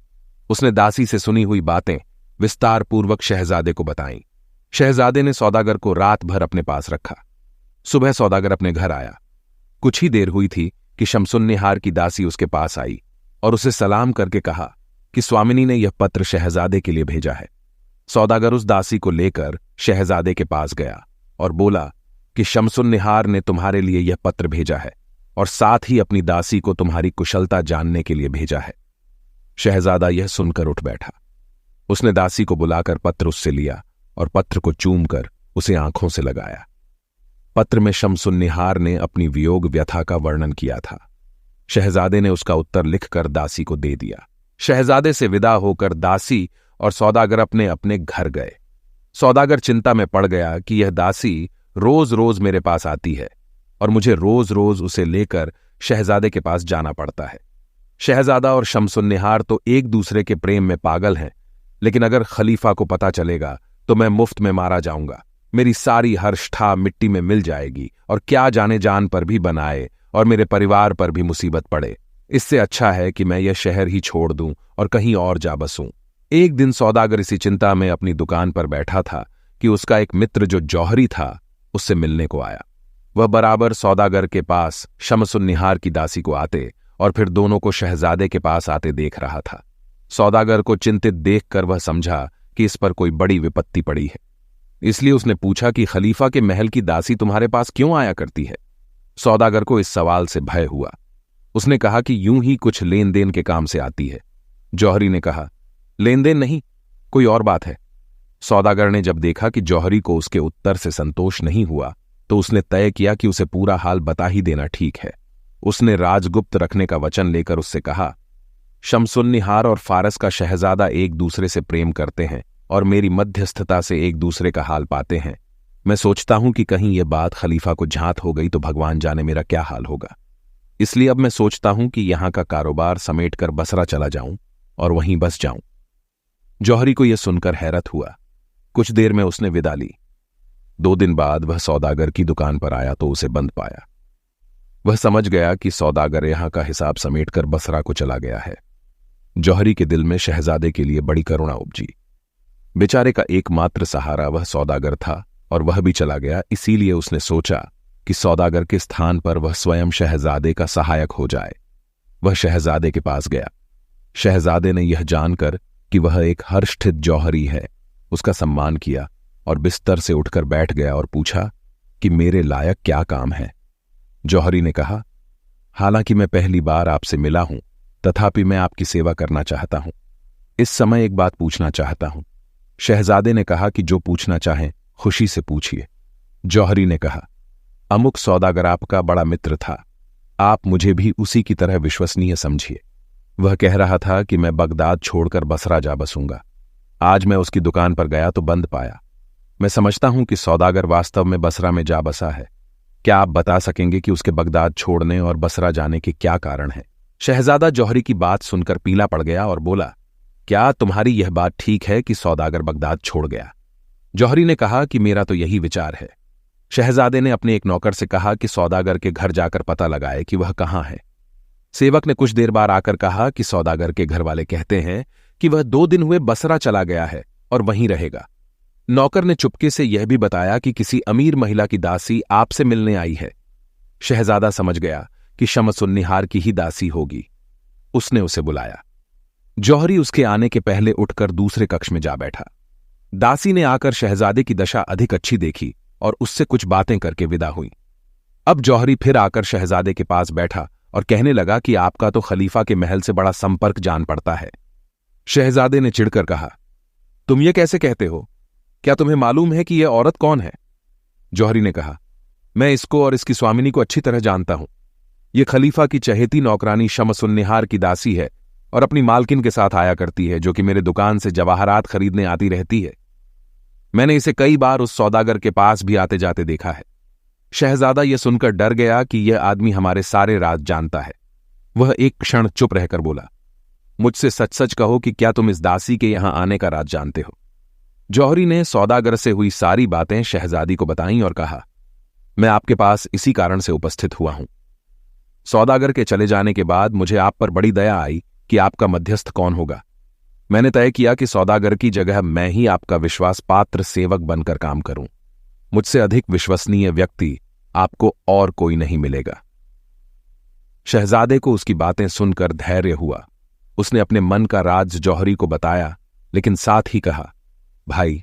उसने दासी से सुनी हुई बातें विस्तार पूर्वक शहजादे को बताईं। शहजादे ने सौदागर को रात भर अपने पास रखा। सुबह सौदागर अपने घर आया। कुछ ही देर हुई थी कि शमसुन्निहार की दासी उसके पास आई और उसे सलाम करके कहा कि स्वामिनी ने यह पत्र शहजादे के लिए भेजा है। सौदागर उस दासी को लेकर शहजादे के पास गया और बोला कि शमसुन्निहार ने तुम्हारे लिए यह पत्र भेजा है और साथ ही अपनी दासी को तुम्हारी कुशलता जानने के लिए भेजा है। शहजादा यह सुनकर उठ बैठा। उसने दासी को बुलाकर पत्र उससे लिया और पत्र को चूमकर उसे आंखों से लगाया। पत्र में शमसुन्निहार ने अपनी वियोग व्यथा का वर्णन किया था। शहजादे ने उसका उत्तर लिखकर दासी को दे दिया। शहजादे से विदा होकर दासी और सौदागर अपने अपने घर गए। सौदागर चिंता में पड़ गया कि यह दासी रोज रोज मेरे पास आती है और मुझे रोज रोज उसे लेकर शहजादे के पास जाना पड़ता है। शहजादा और शमसुन्निहार तो एक दूसरे के प्रेम में पागल हैं, लेकिन अगर खलीफा को पता चलेगा तो मैं मुफ्त में मारा जाऊंगा। मेरी सारी हर्षठा मिट्टी में मिल जाएगी और क्या जाने जान पर भी बनाए और मेरे परिवार पर भी मुसीबत पड़े। इससे अच्छा है कि मैं यह शहर ही छोड़ दूं और कहीं और जा बसूं। एक दिन सौदागर इसी चिंता में अपनी दुकान पर बैठा था कि उसका एक मित्र जो जौहरी था उससे मिलने को आया। वह बराबर सौदागर के पास शमसुन्निहार की दासी को आते और फिर दोनों को शहजादे के पास आते देख रहा था। सौदागर को चिंतित देखकर वह समझा कि इस पर कोई बड़ी विपत्ति पड़ी है, इसलिए उसने पूछा कि खलीफा के महल की दासी तुम्हारे पास क्यों आया करती है। सौदागर को इस सवाल से भय हुआ। उसने कहा कि यूं ही कुछ लेन देन के काम से आती है। जौहरी ने कहा, लेन देन नहीं, कोई और बात है। सौदागर ने जब देखा कि जौहरी को उसके उत्तर से संतोष नहीं हुआ तो उसने तय किया कि उसे पूरा हाल बता ही देना ठीक है। उसने राजगुप्त रखने का वचन लेकर उससे कहा, शमसुन्निहार और फारस का शहजादा एक दूसरे से प्रेम करते हैं और मेरी मध्यस्थता से एक दूसरे का हाल पाते हैं। मैं सोचता हूं कि कहीं यह बात खलीफा को झांत हो गई तो भगवान जाने मेरा क्या हाल होगा। इसलिए अब मैं सोचता हूं कि यहां का कारोबार समेटकर बसरा चला जाऊं और वहीं बस जाऊं। जौहरी को यह सुनकर हैरत हुआ। कुछ देर में उसने विदा ली। 2 दिन बाद वह सौदागर की दुकान पर आया तो उसे बंद पाया। वह समझ गया कि सौदागर यहां का हिसाब समेटकर बसरा को चला गया है। जौहरी के दिल में शहजादे के लिए बड़ी करुणा उपजी। बेचारे का एकमात्र सहारा वह सौदागर था और वह भी चला गया। इसीलिए उसने सोचा कि सौदागर के स्थान पर वह स्वयं शहजादे का सहायक हो जाए। वह शहजादे के पास गया। शहजादे ने यह जानकर कि वह एक हर्षित जौहरी है उसका सम्मान किया और बिस्तर से उठकर बैठ गया और पूछा कि मेरे लायक क्या काम है। जौहरी ने कहा, हालांकि मैं पहली बार आपसे मिला हूं तथापि मैं आपकी सेवा करना चाहता हूं। इस समय एक बात पूछना चाहता हूं। शहजादे ने कहा कि जो पूछना चाहें खुशी से पूछिए। जौहरी ने कहा, अमुक सौदागर आपका बड़ा मित्र था, आप मुझे भी उसी की तरह विश्वसनीय समझिए। वह कह रहा था कि मैं बगदाद छोड़कर बसरा जा बसूंगा। आज मैं उसकी दुकान पर गया तो बंद पाया। मैं समझता हूं कि सौदागर वास्तव में बसरा में जा बसा है। क्या आप बता सकेंगे कि उसके बगदाद छोड़ने और बसरा जाने के क्या कारण है? शहजादा जौहरी की बात सुनकर पीला पड़ गया और बोला, क्या तुम्हारी यह बात ठीक है कि सौदागर बगदाद छोड़ गया? जौहरी ने कहा कि मेरा तो यही विचार है। शहजादे ने अपने एक नौकर से कहा कि सौदागर के घर जाकर पता लगाए कि वह कहाँ है। सेवक ने कुछ देर बाद आकर कहा कि सौदागर के घर वाले कहते हैं कि वह 2 दिन हुए बसरा चला गया है और वहीं रहेगा। नौकर ने चुपके से यह भी बताया कि किसी अमीर महिला की दासी आपसे मिलने आई है। शहजादा समझ गया कि शमसुन्निहार की ही दासी होगी। उसने उसे बुलाया। जौहरी उसके आने के पहले उठकर दूसरे कक्ष में जा बैठा। दासी ने आकर शहजादे की दशा अधिक अच्छी देखी और उससे कुछ बातें करके विदा हुई। अब जौहरी फिर आकर शहजादे के पास बैठा और कहने लगा कि आपका तो खलीफा के महल से बड़ा संपर्क जान पड़ता है। शहजादे ने चिढ़कर कहा, तुम ये कैसे कहते हो? क्या तुम्हें मालूम है कि यह औरत कौन है? जौहरी ने कहा, मैं इसको और इसकी स्वामिनी को अच्छी तरह जानता हूं। यह खलीफा की चहेती नौकरानी शमसुन्निहार की दासी है और अपनी मालकिन के साथ आया करती है, जो कि मेरे दुकान से जवाहरात खरीदने आती रहती है। मैंने इसे कई बार उस सौदागर के पास भी आते जाते देखा है। शहजादा यह सुनकर डर गया कि यह आदमी हमारे सारे राज जानता है। वह एक क्षण चुप रहकर बोला, मुझसे सच सच कहो कि क्या तुम इस दासी के यहां आने का राज जानते हो? जौहरी ने सौदागर से हुई सारी बातें शहजादी को बताईं और कहा, मैं आपके पास इसी कारण से उपस्थित हुआ हूं। सौदागर के चले जाने के बाद मुझे आप पर बड़ी दया आई कि आपका मध्यस्थ कौन होगा। मैंने तय किया कि सौदागर की जगह मैं ही आपका विश्वास पात्र सेवक बनकर काम करूं। मुझसे अधिक विश्वसनीय व्यक्ति आपको और कोई नहीं मिलेगा। शहजादे को उसकी बातें सुनकर धैर्य हुआ। उसने अपने मन का राज जौहरी को बताया, लेकिन साथ ही कहा, भाई,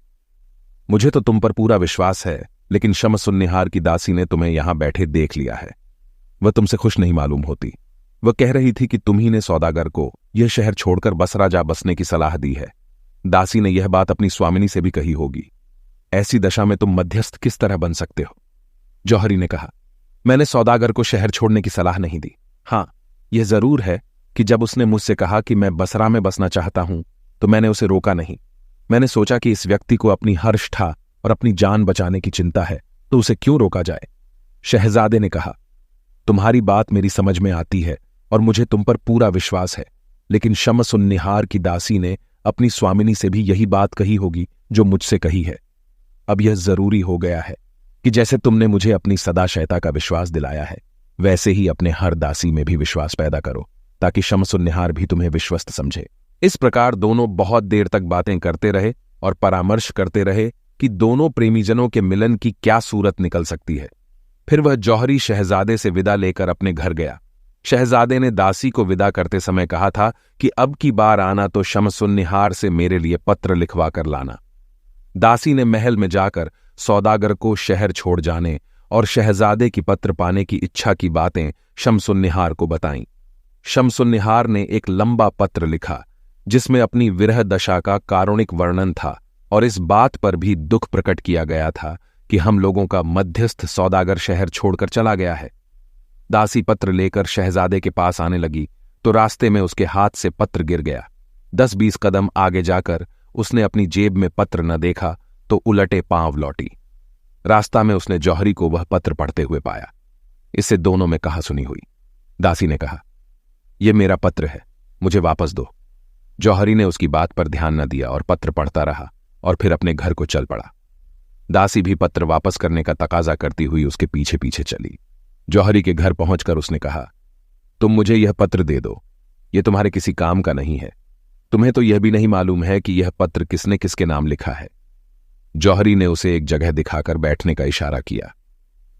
मुझे तो तुम पर पूरा विश्वास है, लेकिन शमसुन्निहार की दासी ने तुम्हें यहां बैठे देख लिया है। वह तुमसे खुश नहीं मालूम होती। वह कह रही थी कि तुम ही ने सौदागर को यह शहर छोड़कर बसरा जा बसने की सलाह दी है। दासी ने यह बात अपनी स्वामिनी से भी कही होगी। ऐसी दशा में तुम मध्यस्थ किस तरह बन सकते हो? जौहरी ने कहा, मैंने सौदागर को शहर छोड़ने की सलाह नहीं दी। हां, यह जरूर है कि जब उसने मुझसे कहा कि मैं बसरा में बसना चाहता हूं तो मैंने उसे रोका नहीं। मैंने सोचा कि इस व्यक्ति को अपनी हर्षठा और अपनी जान बचाने की चिंता है, तो उसे क्यों रोका जाए? शहजादे ने कहा, तुम्हारी बात मेरी समझ में आती है और मुझे तुम पर पूरा विश्वास है, लेकिन शमसुन्निहार की दासी ने अपनी स्वामिनी से भी यही बात कही होगी जो मुझसे कही है। अब यह जरूरी हो गया है कि जैसे तुमने मुझे अपनी सदाशयता का विश्वास दिलाया है, वैसे ही अपने हर दासी में भी विश्वास पैदा करो, ताकि शमसुन्निहार भी तुम्हें विश्वस्त समझे। इस प्रकार दोनों बहुत देर तक बातें करते रहे और परामर्श करते रहे कि दोनों प्रेमीजनों के मिलन की क्या सूरत निकल सकती है। फिर वह जौहरी शहजादे से विदा लेकर अपने घर गया। शहजादे ने दासी को विदा करते समय कहा था कि अब की बार आना तो शमसुन्निहार से मेरे लिए पत्र लिखवा कर लाना। दासी ने महल में जाकर सौदागर को शहर छोड़ जाने और शहजादे की पत्र पाने की इच्छा की बातें शमसुन्निहार को बताईं। शमसुन्निहार ने एक लंबा पत्र लिखा जिसमें अपनी विरह दशा का कारुणिक वर्णन था और इस बात पर भी दुख प्रकट किया गया था कि हम लोगों का मध्यस्थ सौदागर शहर छोड़कर चला गया है। दासी पत्र लेकर शहजादे के पास आने लगी तो रास्ते में उसके हाथ से पत्र गिर गया। 10-20 कदम आगे जाकर उसने अपनी जेब में पत्र न देखा तो उलटे पांव लौटी। रास्ता में उसने जौहरी को वह पत्र पढ़ते हुए पाया। इससे दोनों में कहासुनी हुई। दासी ने कहा, यह मेरा पत्र है, मुझे वापस दो। जौहरी ने उसकी बात पर ध्यान न दिया और पत्र पढ़ता रहा और फिर अपने घर को चल पड़ा। दासी भी पत्र वापस करने का तकाजा करती हुई उसके पीछे पीछे चली। जौहरी के घर पहुंचकर उसने कहा, तुम मुझे यह पत्र दे दो, यह तुम्हारे किसी काम का नहीं है। तुम्हें तो यह भी नहीं मालूम है कि यह पत्र किसने किसके नाम लिखा है। जौहरी ने उसे एक जगह दिखाकर बैठने का इशारा किया।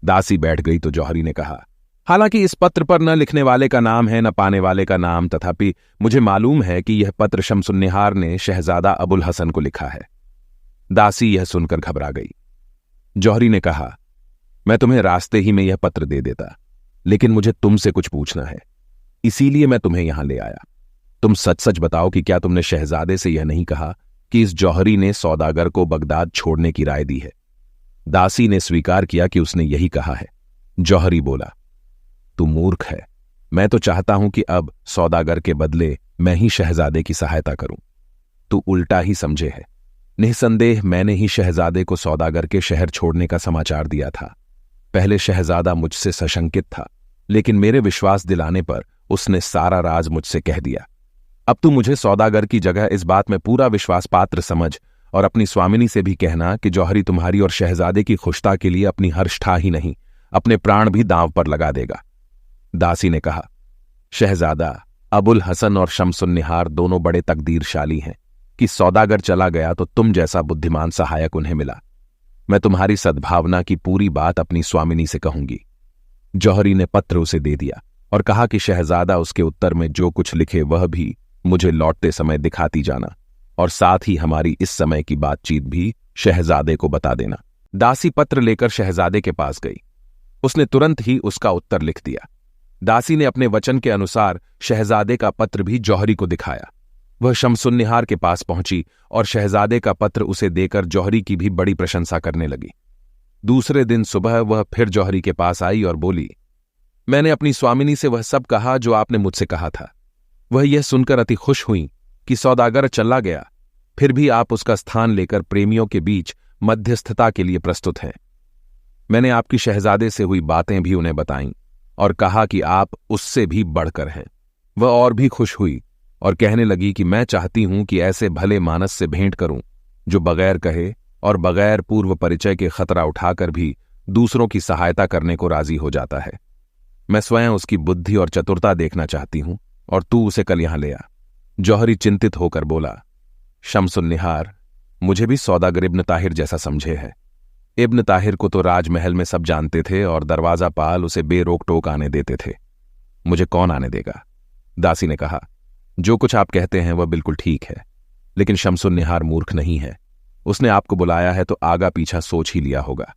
दासी बैठ गई तो जौहरी ने कहा, हालांकि इस पत्र पर न लिखने वाले का नाम है न पाने वाले का नाम, तथापि मुझे मालूम है कि यह पत्र शमसुन्निहार ने शहजादा अबुल हसन को लिखा है। दासी यह सुनकर घबरा गई। जौहरी ने कहा, मैं तुम्हें रास्ते ही में यह पत्र दे देता, लेकिन मुझे तुमसे कुछ पूछना है, इसीलिए मैं तुम्हें यहां ले आया। तुम सच सच बताओ कि क्या तुमने शहजादे से यह नहीं कहा कि इस जौहरी ने सौदागर को बगदाद छोड़ने की राय दी है? दासी ने स्वीकार किया कि उसने यही कहा है। जौहरी बोला, तू मूर्ख है। मैं तो चाहता हूं कि अब सौदागर के बदले मैं ही शहजादे की सहायता करूं। तू उल्टा ही समझे है। निःसंदेह मैंने ही शहजादे को सौदागर के शहर छोड़ने का समाचार दिया था। पहले शहजादा मुझसे सशंकित था, लेकिन मेरे विश्वास दिलाने पर उसने सारा राज मुझसे कह दिया। अब तू मुझे सौदागर की जगह इस बात में पूरा विश्वास पात्र समझ और अपनी स्वामिनी से भी कहना कि जौहरी तुम्हारी और शहजादे की खुशता के लिए अपनी हर्षठा ही नहीं, अपने प्राण भी दांव पर लगा देगा। दासी ने कहा, शहजादा अबुल हसन और शमसुन्निहार दोनों बड़े तकदीरशाली हैं कि सौदागर चला गया तो तुम जैसा बुद्धिमान सहायक उन्हें मिला। मैं तुम्हारी सद्भावना की पूरी बात अपनी स्वामिनी से कहूंगी। जौहरी ने पत्र उसे दे दिया और कहा कि शहजादा उसके उत्तर में जो कुछ लिखे वह भी मुझे लौटते समय दिखाती जाना और साथ ही हमारी इस समय की बातचीत भी शहजादे को बता देना। दासी पत्र लेकर शहजादे के पास गई। उसने तुरंत ही उसका उत्तर लिख दिया। दासी ने अपने वचन के अनुसार शहजादे का पत्र भी जौहरी को दिखाया। वह शमसुन्निहार के पास पहुंची और शहजादे का पत्र उसे देकर जौहरी की भी बड़ी प्रशंसा करने लगी। दूसरे दिन सुबह वह फिर जौहरी के पास आई और बोली, मैंने अपनी स्वामिनी से वह सब कहा जो आपने मुझसे कहा था। वह यह सुनकर अति खुश हुई कि सौदागर चला गया, फिर भी आप उसका स्थान लेकर प्रेमियों के बीच मध्यस्थता के लिए प्रस्तुत हैं। मैंने आपकी शहजादे से हुई बातें भी उन्हें बताईं और कहा कि आप उससे भी बढ़कर हैं। वह और भी खुश हुई और कहने लगी कि मैं चाहती हूं कि ऐसे भले मानस से भेंट करूं जो बगैर कहे और बगैर पूर्व परिचय के खतरा उठाकर भी दूसरों की सहायता करने को राजी हो जाता है। मैं स्वयं उसकी बुद्धि और चतुरता देखना चाहती हूं और तू उसे कल यहां ले आ। जौहरी चिंतित होकर बोला, शमसुन्निहार मुझे भी सौदागर इब्न ताहिर जैसा समझे है। इब्न ताहिर को तो राजमहल में सब जानते थे और दरवाजा पाल उसे बेरोक टोक आने देते थे। मुझे कौन आने देगा? दासी ने कहा, जो कुछ आप कहते हैं वह बिल्कुल ठीक है, लेकिन शमसुन्निहार मूर्ख नहीं है। उसने आपको बुलाया है तो आगा पीछा सोच ही लिया होगा।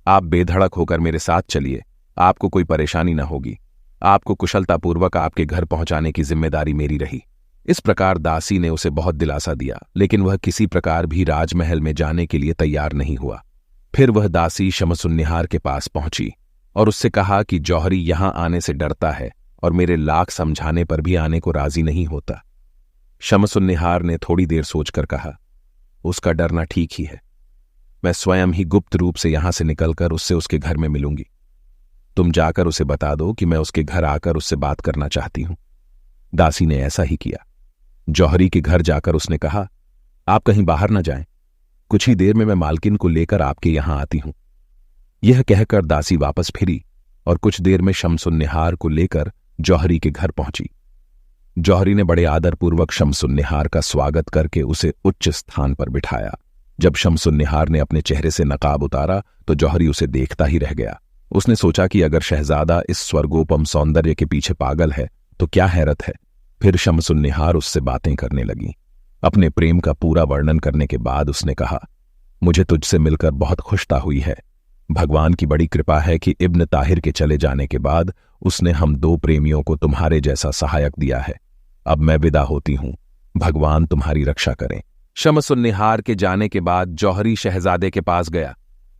आप बेधड़क होकर मेरे साथ चलिए, आपको कोई परेशानी न होगी। आपको कुशलतापूर्वक आपके घर पहुंचाने की जिम्मेदारी मेरी रही। इस प्रकार दासी ने उसे बहुत दिलासा दिया, लेकिन वह किसी प्रकार भी राजमहल में जाने के लिए तैयार नहीं हुआ। फिर वह दासी शमसुन्निहार के पास पहुंची और उससे कहा कि जौहरी यहां आने से डरता है और मेरे लाख समझाने पर भी आने को राजी नहीं होता। शमसुन्निहार ने थोड़ी देर सोचकर कहा, उसका डरना ठीक ही है। मैं स्वयं ही गुप्त रूप से यहां से निकलकर उससे उसके घर में मिलूंगी। तुम जाकर उसे बता दो कि मैं उसके घर आकर उससे बात करना चाहती हूं। दासी ने ऐसा ही किया। जौहरी के घर जाकर उसने कहा आप कहीं बाहर न जाएं, कुछ ही देर में मैं मालकिन को लेकर आपके यहां आती हूं। यह कहकर दासी वापस फिरी और कुछ देर में शमसुन्निहार को लेकर जौहरी के घर पहुंची। जौहरी ने बड़े आदरपूर्वक शमसुन्निहार का स्वागत करके उसे उच्च स्थान पर बिठाया। जब शमसुन्निहार ने अपने चेहरे से नकाब उतारा तो जौहरी उसे देखता ही रह गया। उसने सोचा कि अगर शहजादा इस स्वर्गोपम सौंदर्य के पीछे पागल है तो क्या हैरत है। फिर शमसुन्निहार उससे बातें करने लगी। अपने प्रेम का पूरा वर्णन करने के बाद उसने कहा, मुझे तुझसे मिलकर बहुत खुशता हुई है। भगवान की बड़ी कृपा है कि इब्न ताहिर के चले जाने के बाद उसने हम दो प्रेमियों को तुम्हारे जैसा सहायक दिया है। अब मैं विदा होती हूं, भगवान तुम्हारी रक्षा करें। शमसुन्निहार के जाने के बाद जौहरी शहजादे के पास गया।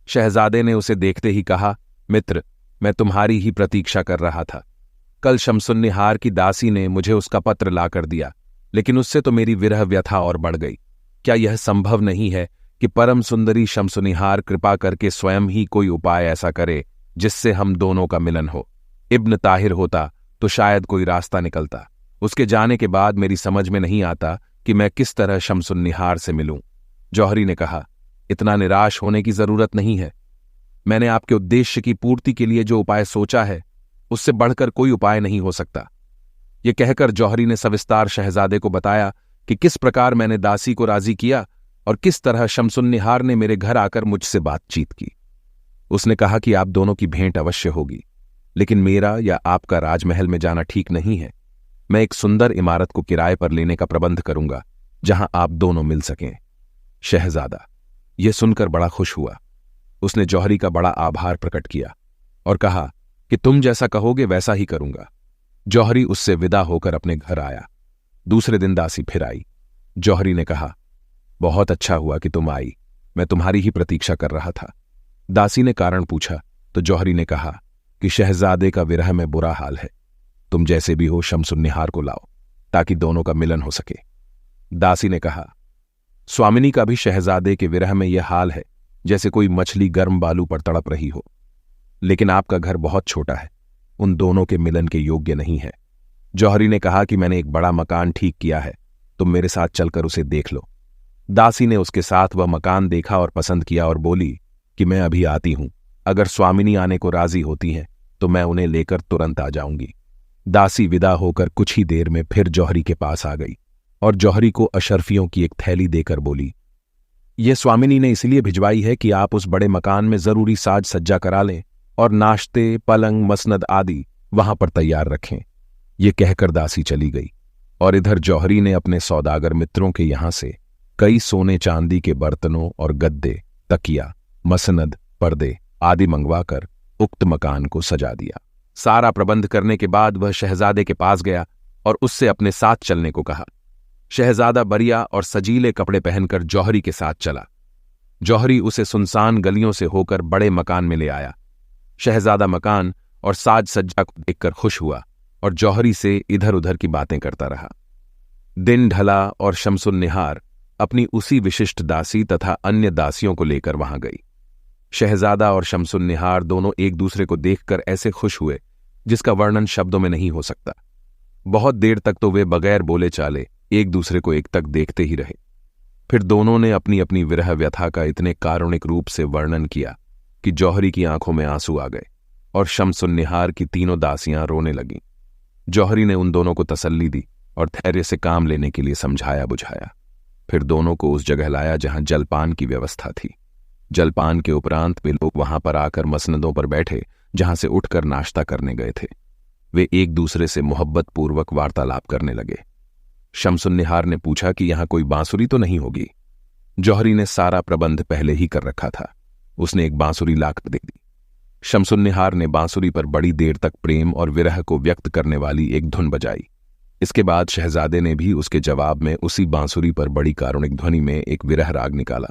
शहजादे ने उसे देखते ही कहा, मित्र, मैं तुम्हारी ही प्रतीक्षा कर रहा था। कल शमसुन्निहार की दासी ने मुझे उसका पत्र लाकर दिया, लेकिन उससे तो मेरी विरह व्यथा और बढ़ गई। क्या यह संभव नहीं है कि परम सुंदरी शमसुन्निहार कृपा करके स्वयं ही कोई उपाय ऐसा करे जिससे हम दोनों का मिलन हो? इब्न ताहिर होता तो शायद कोई रास्ता निकलता। उसके जाने के बाद मेरी समझ में नहीं आता कि मैं किस तरह शमसुन्निहार से मिलूं। जौहरी ने कहा, इतना निराश होने की जरूरत नहीं है। मैंने आपके उद्देश्य की पूर्ति के लिए जो उपाय सोचा है उससे बढ़कर कोई उपाय नहीं हो सकता। यह कहकर जौहरी ने सविस्तार शहजादे को बताया कि किस प्रकार मैंने दासी को राजी किया और किस तरह शमसुन्निहार ने मेरे घर आकर मुझसे बातचीत की। उसने कहा कि आप दोनों की भेंट अवश्य होगी, लेकिन मेरा या आपका राजमहल में जाना ठीक नहीं है। मैं एक सुंदर इमारत को किराए पर लेने का प्रबंध करूंगा जहां आप दोनों मिल सकें। शहजादा यह सुनकर बड़ा खुश हुआ। उसने जौहरी का बड़ा आभार प्रकट किया और कहा कि तुम जैसा कहोगे वैसा ही करूंगा। जौहरी उससे विदा होकर अपने घर आया। दूसरे दिन दासी फिर आई। जौहरी ने कहा, बहुत अच्छा हुआ कि तुम आई, मैं तुम्हारी ही प्रतीक्षा कर रहा था। दासी ने कारण पूछा तो जौहरी ने कहा कि शहजादे का विरह में बुरा हाल है। तुम जैसे भी हो शमसुन्निहार को लाओ ताकि दोनों का मिलन हो सके। दासी ने कहा, स्वामिनी का भी शहजादे के विरह में यह हाल है जैसे कोई मछली गर्म बालू पर तड़प रही हो, लेकिन आपका घर बहुत छोटा है, उन दोनों के मिलन के योग्य नहीं है। जौहरी ने कहा कि मैंने एक बड़ा मकान ठीक किया है, तुम मेरे साथ चलकर उसे देख लो। दासी ने उसके साथ वह मकान देखा और पसंद किया और बोली कि मैं अभी आती हूं, अगर स्वामिनी आने को राजी होती हैं तो मैं उन्हें लेकर तुरंत आ जाऊंगी। दासी विदा होकर कुछ ही देर में फिर जौहरी के पास आ गई और जौहरी को अशर्फियों की एक थैली देकर बोली, यह स्वामिनी ने इसलिए भिजवाई है कि आप उस बड़े मकान में जरूरी साज सज्जा करा लें और नाश्ते, पलंग, मसनद आदि वहां पर तैयार रखें। ये कहकर दासी चली गई और इधर जौहरी ने अपने सौदागर मित्रों के यहां से कई सोने चांदी के बर्तनों और गद्दे, तकिया, मसनद, पर्दे आदि मंगवाकर उक्त मकान को सजा दिया। सारा प्रबंध करने के बाद वह शहजादे के पास गया और उससे अपने साथ चलने को कहा। शहजादा बढ़िया और सजीले कपड़े पहनकर जौहरी के साथ चला। जौहरी उसे सुनसान गलियों से होकर बड़े मकान में ले आया। शहजादा मकान और साज सज्जा को देखकर खुश हुआ और जौहरी से इधर उधर की बातें करता रहा। दिन ढला और शमसुन्निहार अपनी उसी विशिष्ट दासी तथा अन्य दासियों को लेकर वहां गई। शहजादा और शमसुन्निहार दोनों एक दूसरे को देखकर ऐसे खुश हुए जिसका वर्णन शब्दों में नहीं हो सकता। बहुत देर तक तो वे बगैर बोले चाले एक दूसरे को एकटक देखते ही रहे। फिर दोनों ने अपनी अपनी विरह व्यथा का इतने कारुणिक रूप से वर्णन किया कि जौहरी की आंखों में आंसू आ गए और शमसुन्निहार की तीनों दासियां रोने लगीं। जौहरी ने उन दोनों को तसल्ली दी और धैर्य से काम लेने के लिए समझाया बुझाया। फिर दोनों को उस जगह लाया जहां जलपान की व्यवस्था थी। जलपान के उपरांत वे लोग वहां पर आकर मसनदों पर बैठे जहां से उठकर नाश्ता करने गए थे। वे एक दूसरे से मोहब्बत पूर्वक वार्तालाप करने लगे। शमसुन्निहार ने पूछा कि यहां कोई बांसुरी तो नहीं होगी। जौहरी ने सारा प्रबंध पहले ही कर रखा था। उसने एक बांसुरी लाकर दे दी। शमसुन्निहार ने बांसुरी पर बड़ी देर तक प्रेम और विरह को व्यक्त करने वाली एक धुन बजाई। इसके बाद शहजादे ने भी उसके जवाब में उसी बांसुरी पर बड़ी कारुणिक ध्वनि में एक विरह राग निकाला।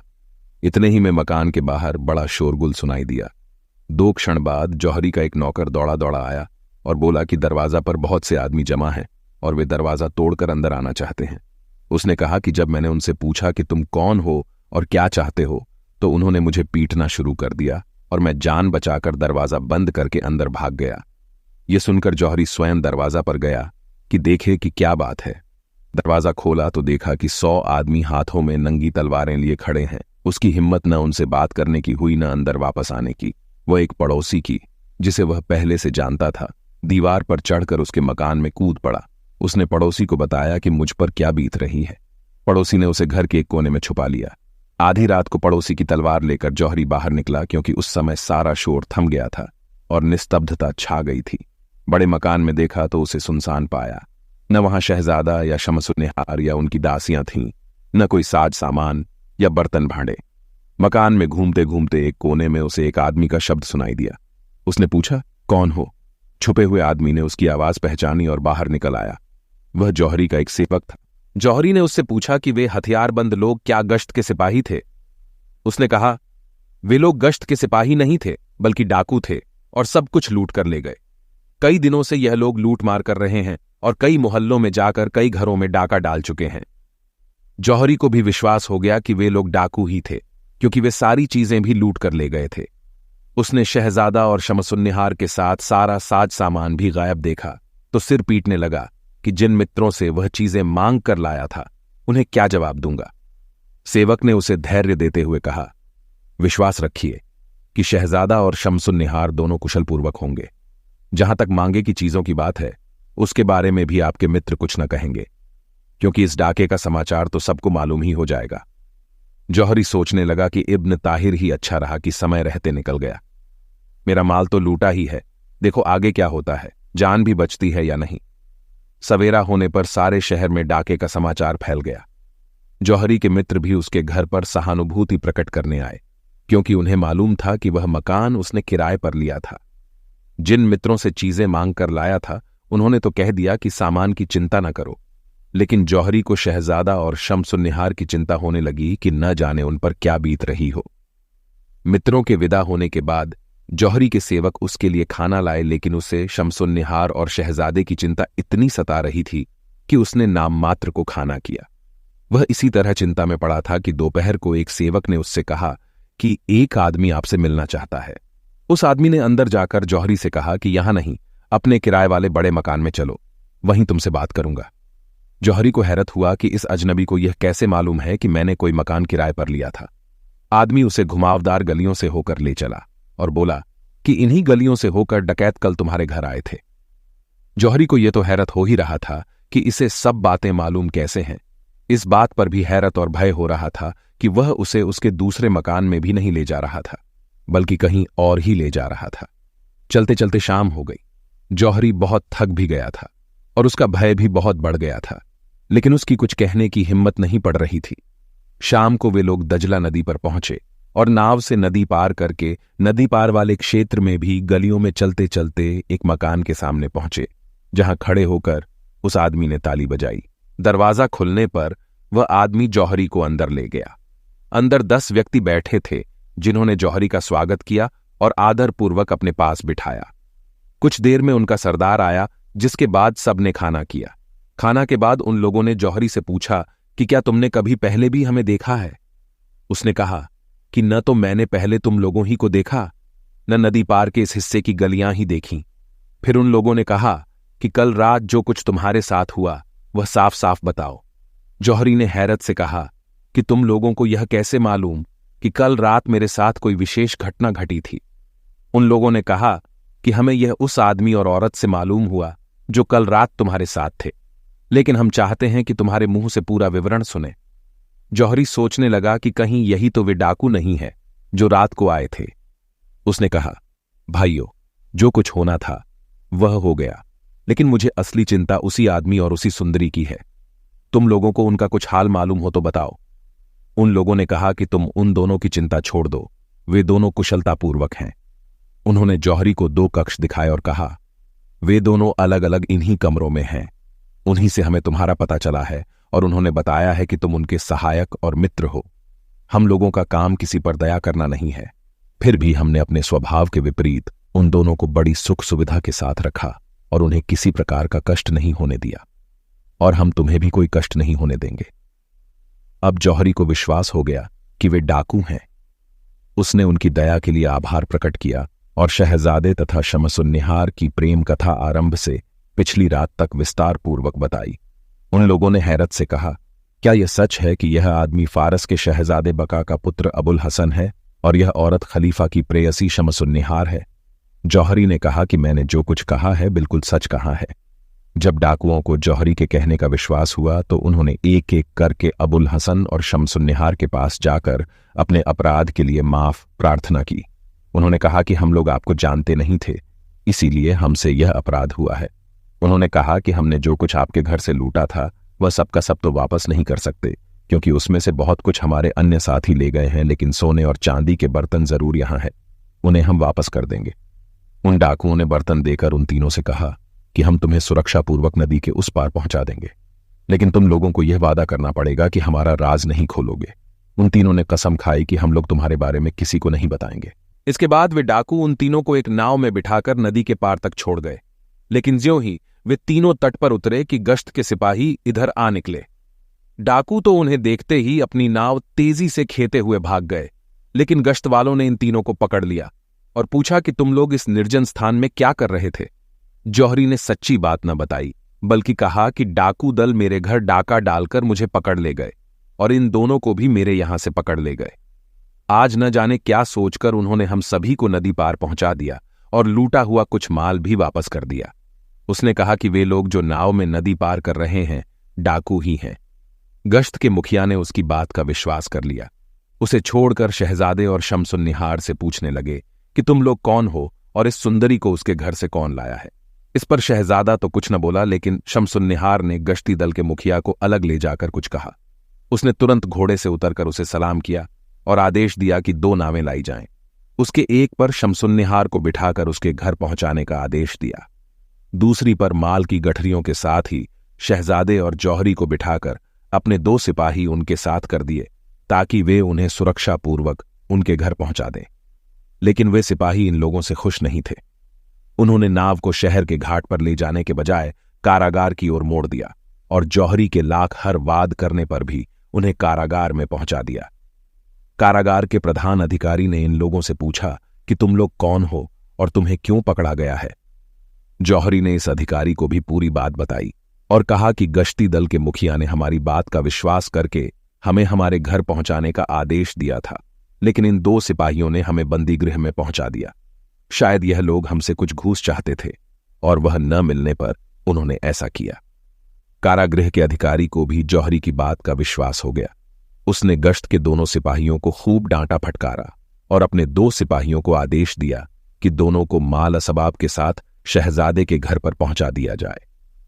इतने ही में मकान के बाहर बड़ा शोरगुल सुनाई दिया। 2 क्षण बाद जौहरी का एक नौकर दौड़ा दौड़ा आया और बोला कि दरवाजा पर बहुत से आदमी जमा हैं और वे दरवाजा तोड़कर अंदर आना चाहते हैं। उसने कहा कि जब मैंने उनसे पूछा कि तुम कौन हो और क्या चाहते हो तो उन्होंने मुझे पीटना शुरू कर दिया और मैं जान बचाकर दरवाजा बंद करके अंदर भाग गया। ये सुनकर जौहरी स्वयं दरवाजा पर गया कि देखे कि क्या बात है। दरवाजा खोला तो देखा कि 100 आदमी हाथों में नंगी तलवारें लिए खड़े हैं। उसकी हिम्मत न उनसे बात करने की हुई, न अंदर वापस आने की। वह एक पड़ोसी की, जिसे वह पहले से जानता था, दीवार पर चढ़कर उसके मकान में कूद पड़ा। उसने पड़ोसी को बताया कि मुझ पर क्या बीत रही है। पड़ोसी ने उसे घर के एक कोने में छुपा लिया। आधी रात को पड़ोसी की तलवार लेकर जौहरी बाहर निकला, क्योंकि उस समय सारा शोर थम गया था और निस्तब्धता छा गई थी। बड़े मकान में देखा तो उसे सुनसान पाया। न वहां शहजादा या शमसुन्निहार या उनकी दासियां थीं, न कोई साज सामान या बर्तन भांडे। मकान में घूमते घूमते एक कोने में उसे एक आदमी का शब्द सुनाई दिया। उसने पूछा, कौन हो? छुपे हुए आदमी ने उसकी आवाज पहचानी और बाहर निकल आया। वह जौहरी का एक सेवक था। जौहरी ने उससे पूछा कि वे हथियारबंद लोग क्या गश्त के सिपाही थे? उसने कहा, वे लोग गश्त के सिपाही नहीं थे, बल्कि डाकू थे और सब कुछ लूट कर ले गए। कई दिनों से यह लोग लूट मार कर रहे हैं और कई मोहल्लों में जाकर कई घरों में डाका डाल चुके हैं। जौहरी को भी विश्वास हो गया कि वे लोग डाकू ही थे, क्योंकि वे सारी चीजें भी लूट कर ले गए थे। उसने शहजादा और शमसुन्निहार के साथ सारा साज सामान भी गायब देखा तो सिर पीटने लगा कि जिन मित्रों से वह चीजें मांग कर लाया था, उन्हें क्या जवाब दूंगा। सेवक ने उसे धैर्य देते हुए कहा, विश्वास रखिए कि शहजादा और शमसुन्निहार दोनों कुशलपूर्वक होंगे। जहां तक मांगे की चीजों की बात है, उसके बारे में भी आपके मित्र कुछ न कहेंगे, क्योंकि इस डाके का समाचार तो सबको मालूम ही हो जाएगा। जौहरी सोचने लगा कि इब्न ताहिर ही अच्छा रहा कि समय रहते निकल गया। मेरा माल तो लूटा ही है, देखो आगे क्या होता है, जान भी बचती है या नहीं। सवेरा होने पर सारे शहर में डाके का समाचार फैल गया। जौहरी के मित्र भी उसके घर पर सहानुभूति प्रकट करने आए, क्योंकि उन्हें मालूम था कि वह मकान उसने किराए पर लिया था। जिन मित्रों से चीजें मांग कर लाया था, उन्होंने तो कह दिया कि सामान की चिंता न करो, लेकिन जौहरी को शहजादा और शमसुन्निहार की चिंता होने लगी कि न जाने उन पर क्या बीत रही हो। मित्रों के विदा होने के बाद जौहरी के सेवक उसके लिए खाना लाए, लेकिन उसे शमसुन्निहार और शहजादे की चिंता इतनी सता रही थी कि उसने नाम मात्र को खाना किया। वह इसी तरह चिंता में पड़ा था कि दोपहर को एक सेवक ने उससे कहा कि एक आदमी आपसे मिलना चाहता है। उस आदमी ने अंदर जाकर जौहरी से कहा कि यहां नहीं, अपने किराए वाले बड़े मकान में चलो, वहीं तुमसे बात करूंगा। जौहरी को हैरत हुआ कि इस अजनबी को यह कैसे मालूम है कि मैंने कोई मकान किराए पर लिया था। आदमी उसे घुमावदार गलियों से होकर ले चला और बोला कि इन्हीं गलियों से होकर डकैत कल तुम्हारे घर आए थे। जौहरी को यह तो हैरत हो ही रहा था कि इसे सब बातें मालूम कैसे हैं। इस बात पर भी हैरत और भय हो रहा था कि वह उसे उसके दूसरे मकान में भी नहीं ले जा रहा था, बल्कि कहीं और ही ले जा रहा था। चलते चलते शाम हो गई। जौहरी बहुत थक भी गया था और उसका भय भी बहुत बढ़ गया था, लेकिन उसकी कुछ कहने की हिम्मत नहीं पड़ रही थी। शाम को वे लोग दजला नदी पर पहुंचे और नाव से नदी पार करके नदी पार वाले क्षेत्र में भी गलियों में चलते चलते एक मकान के सामने पहुंचे, जहां खड़े होकर उस आदमी ने ताली बजाई। दरवाजा खुलने पर वह आदमी जौहरी को अंदर ले गया। अंदर 10 व्यक्ति बैठे थे, जिन्होंने जौहरी का स्वागत किया और आदरपूर्वक अपने पास बिठाया। कुछ देर में उनका सरदार आया, जिसके बाद सबने खाना किया। खाना के बाद उन लोगों ने जौहरी से पूछा कि क्या तुमने कभी पहले भी हमें देखा है? उसने कहा कि न तो मैंने पहले तुम लोगों ही को देखा, न नदी पार के इस हिस्से की गलियां ही देखीं। फिर उन लोगों ने कहा कि कल रात जो कुछ तुम्हारे साथ हुआ वह साफ साफ बताओ। जौहरी ने हैरत से कहा कि तुम लोगों को यह कैसे मालूम कि कल रात मेरे साथ कोई विशेष घटना घटी थी? उन लोगों ने कहा कि हमें यह उस आदमी और औरत से मालूम हुआ जो कल रात तुम्हारे साथ थे, लेकिन हम चाहते हैं कि तुम्हारे मुंह से पूरा विवरण सुने। जौहरी सोचने लगा कि कहीं यही तो वे डाकू नहीं है जो रात को आए थे। उसने कहा, भाइयों, जो कुछ होना था वह हो गया, लेकिन मुझे असली चिंता उसी आदमी और उसी सुंदरी की है। तुम लोगों को उनका कुछ हाल मालूम हो तो बताओ। उन लोगों ने कहा कि तुम उन दोनों की चिंता छोड़ दो, वे दोनों कुशलतापूर्वक हैं। उन्होंने जौहरी को 2 कक्ष दिखाए और कहा, वे दोनों अलग अलग इन्हीं कमरों में हैं। उन्हीं से हमें तुम्हारा पता चला है और उन्होंने बताया है कि तुम उनके सहायक और मित्र हो। हम लोगों का काम किसी पर दया करना नहीं है, फिर भी हमने अपने स्वभाव के विपरीत उन दोनों को बड़ी सुख सुविधा के साथ रखा और उन्हें किसी प्रकार का कष्ट नहीं होने दिया, और हम तुम्हें भी कोई कष्ट नहीं होने देंगे। अब जौहरी को विश्वास हो गया कि वे डाकू हैं। उसने उनकी दया के लिए आभार प्रकट किया और शहजादे तथा शमसुन्निहार की प्रेम कथा आरंभ से पिछली रात तक विस्तार पूर्वक बताई। उन लोगों ने हैरत से कहा, क्या यह सच है कि यह आदमी फारस के शहजादे बका का पुत्र अबुल हसन है और यह औरत खलीफा की प्रेयसी शमसुन्निहार है? जौहरी ने कहा कि मैंने जो कुछ कहा है बिल्कुल सच कहा है। जब डाकुओं को जौहरी के कहने का विश्वास हुआ तो उन्होंने एक एक करके अबुल हसन और शमसुन्निहार के पास जाकर अपने अपराध के लिए माफ प्रार्थना की। उन्होंने कहा कि हम लोग आपको जानते नहीं थे, इसीलिए हमसे यह अपराध हुआ है। उन्होंने कहा कि हमने जो कुछ आपके घर से लूटा था वह सबका सब तो वापस नहीं कर सकते, क्योंकि उसमें से बहुत कुछ हमारे अन्य साथी ले गए हैं, लेकिन सोने और चांदी के बर्तन जरूर यहां हैं, उन्हें हम वापस कर देंगे। उन डाकुओं ने बर्तन देकर उन तीनों से कहा कि हम तुम्हें सुरक्षापूर्वक नदी के उस पार पहुंचा देंगे, लेकिन तुम लोगों को यह वादा करना पड़ेगा कि हमारा राज नहीं खोलोगे। उन तीनों ने कसम खाई कि हम लोग तुम्हारे बारे में किसी को नहीं बताएंगे। इसके बाद वे डाकू उन तीनों को एक नाव में बिठाकर नदी के पार तक छोड़ गए, लेकिन ज्यों ही वे तीनों तट पर उतरे कि गश्त के सिपाही इधर आ निकले। डाकू तो उन्हें देखते ही अपनी नाव तेजी से खेते हुए भाग गए, लेकिन गश्त वालों ने इन तीनों को पकड़ लिया और पूछा कि तुम लोग इस निर्जन स्थान में क्या कर रहे थे? जौहरी ने सच्ची बात न बताई, बल्कि कहा कि डाकू दल मेरे घर डाका डालकर मुझे पकड़ ले गए और इन दोनों को भी मेरे यहां से पकड़ ले गए। आज न जाने क्या सोचकर उन्होंने हम सभी को नदी पार पहुंचा दिया और लूटा हुआ कुछ माल भी वापस कर दिया। उसने कहा कि वे लोग जो नाव में नदी पार कर रहे हैं डाकू ही हैं। गश्त के मुखिया ने उसकी बात का विश्वास कर लिया। उसे छोड़कर शहजादे और शमसुन्निहार से पूछने लगे कि तुम लोग कौन हो और इस सुंदरी को उसके घर से कौन लाया है? इस पर शहजादा तो कुछ न बोला, लेकिन शमसुन्निहार ने गश्ती दल के मुखिया को अलग ले जाकर कुछ कहा। उसने तुरंत घोड़े से उतरकर उसे सलाम किया और आदेश दिया कि 2 नावें लाई जाएं। उसके एक पर शमसुन्निहार को बिठाकर उसके घर पहुंचाने का आदेश दिया, दूसरी पर माल की गठरियों के साथ ही शहजादे और जौहरी को बिठाकर अपने 2 सिपाही उनके साथ कर दिए, ताकि वे उन्हें सुरक्षापूर्वक उनके घर पहुंचा दें। लेकिन वे सिपाही इन लोगों से खुश नहीं थे। उन्होंने नाव को शहर के घाट पर ले जाने के बजाय कारागार की ओर मोड़ दिया और जौहरी के लाख हर वाद करने पर भी उन्हें कारागार में पहुंचा दिया। कारागार के प्रधान अधिकारी ने इन लोगों से पूछा कि तुम लोग कौन हो और तुम्हें क्यों पकड़ा गया है? जौहरी ने इस अधिकारी को भी पूरी बात बताई और कहा कि गश्ती दल के मुखिया ने हमारी बात का विश्वास करके हमें हमारे घर पहुंचाने का आदेश दिया था, लेकिन इन 2 सिपाहियों ने हमें बंदीगृह में पहुंचा दिया। शायद यह लोग हमसे कुछ घूस चाहते थे और वह न मिलने पर उन्होंने ऐसा किया। कारागृह के अधिकारी को भी जौहरी की बात का विश्वास हो गया। उसने गश्त के दोनों सिपाहियों को खूब डांटा फटकारा और अपने 2 सिपाहियों को आदेश दिया कि दोनों को माल असबाब के साथ शहजादे के घर पर पहुंचा दिया जाए।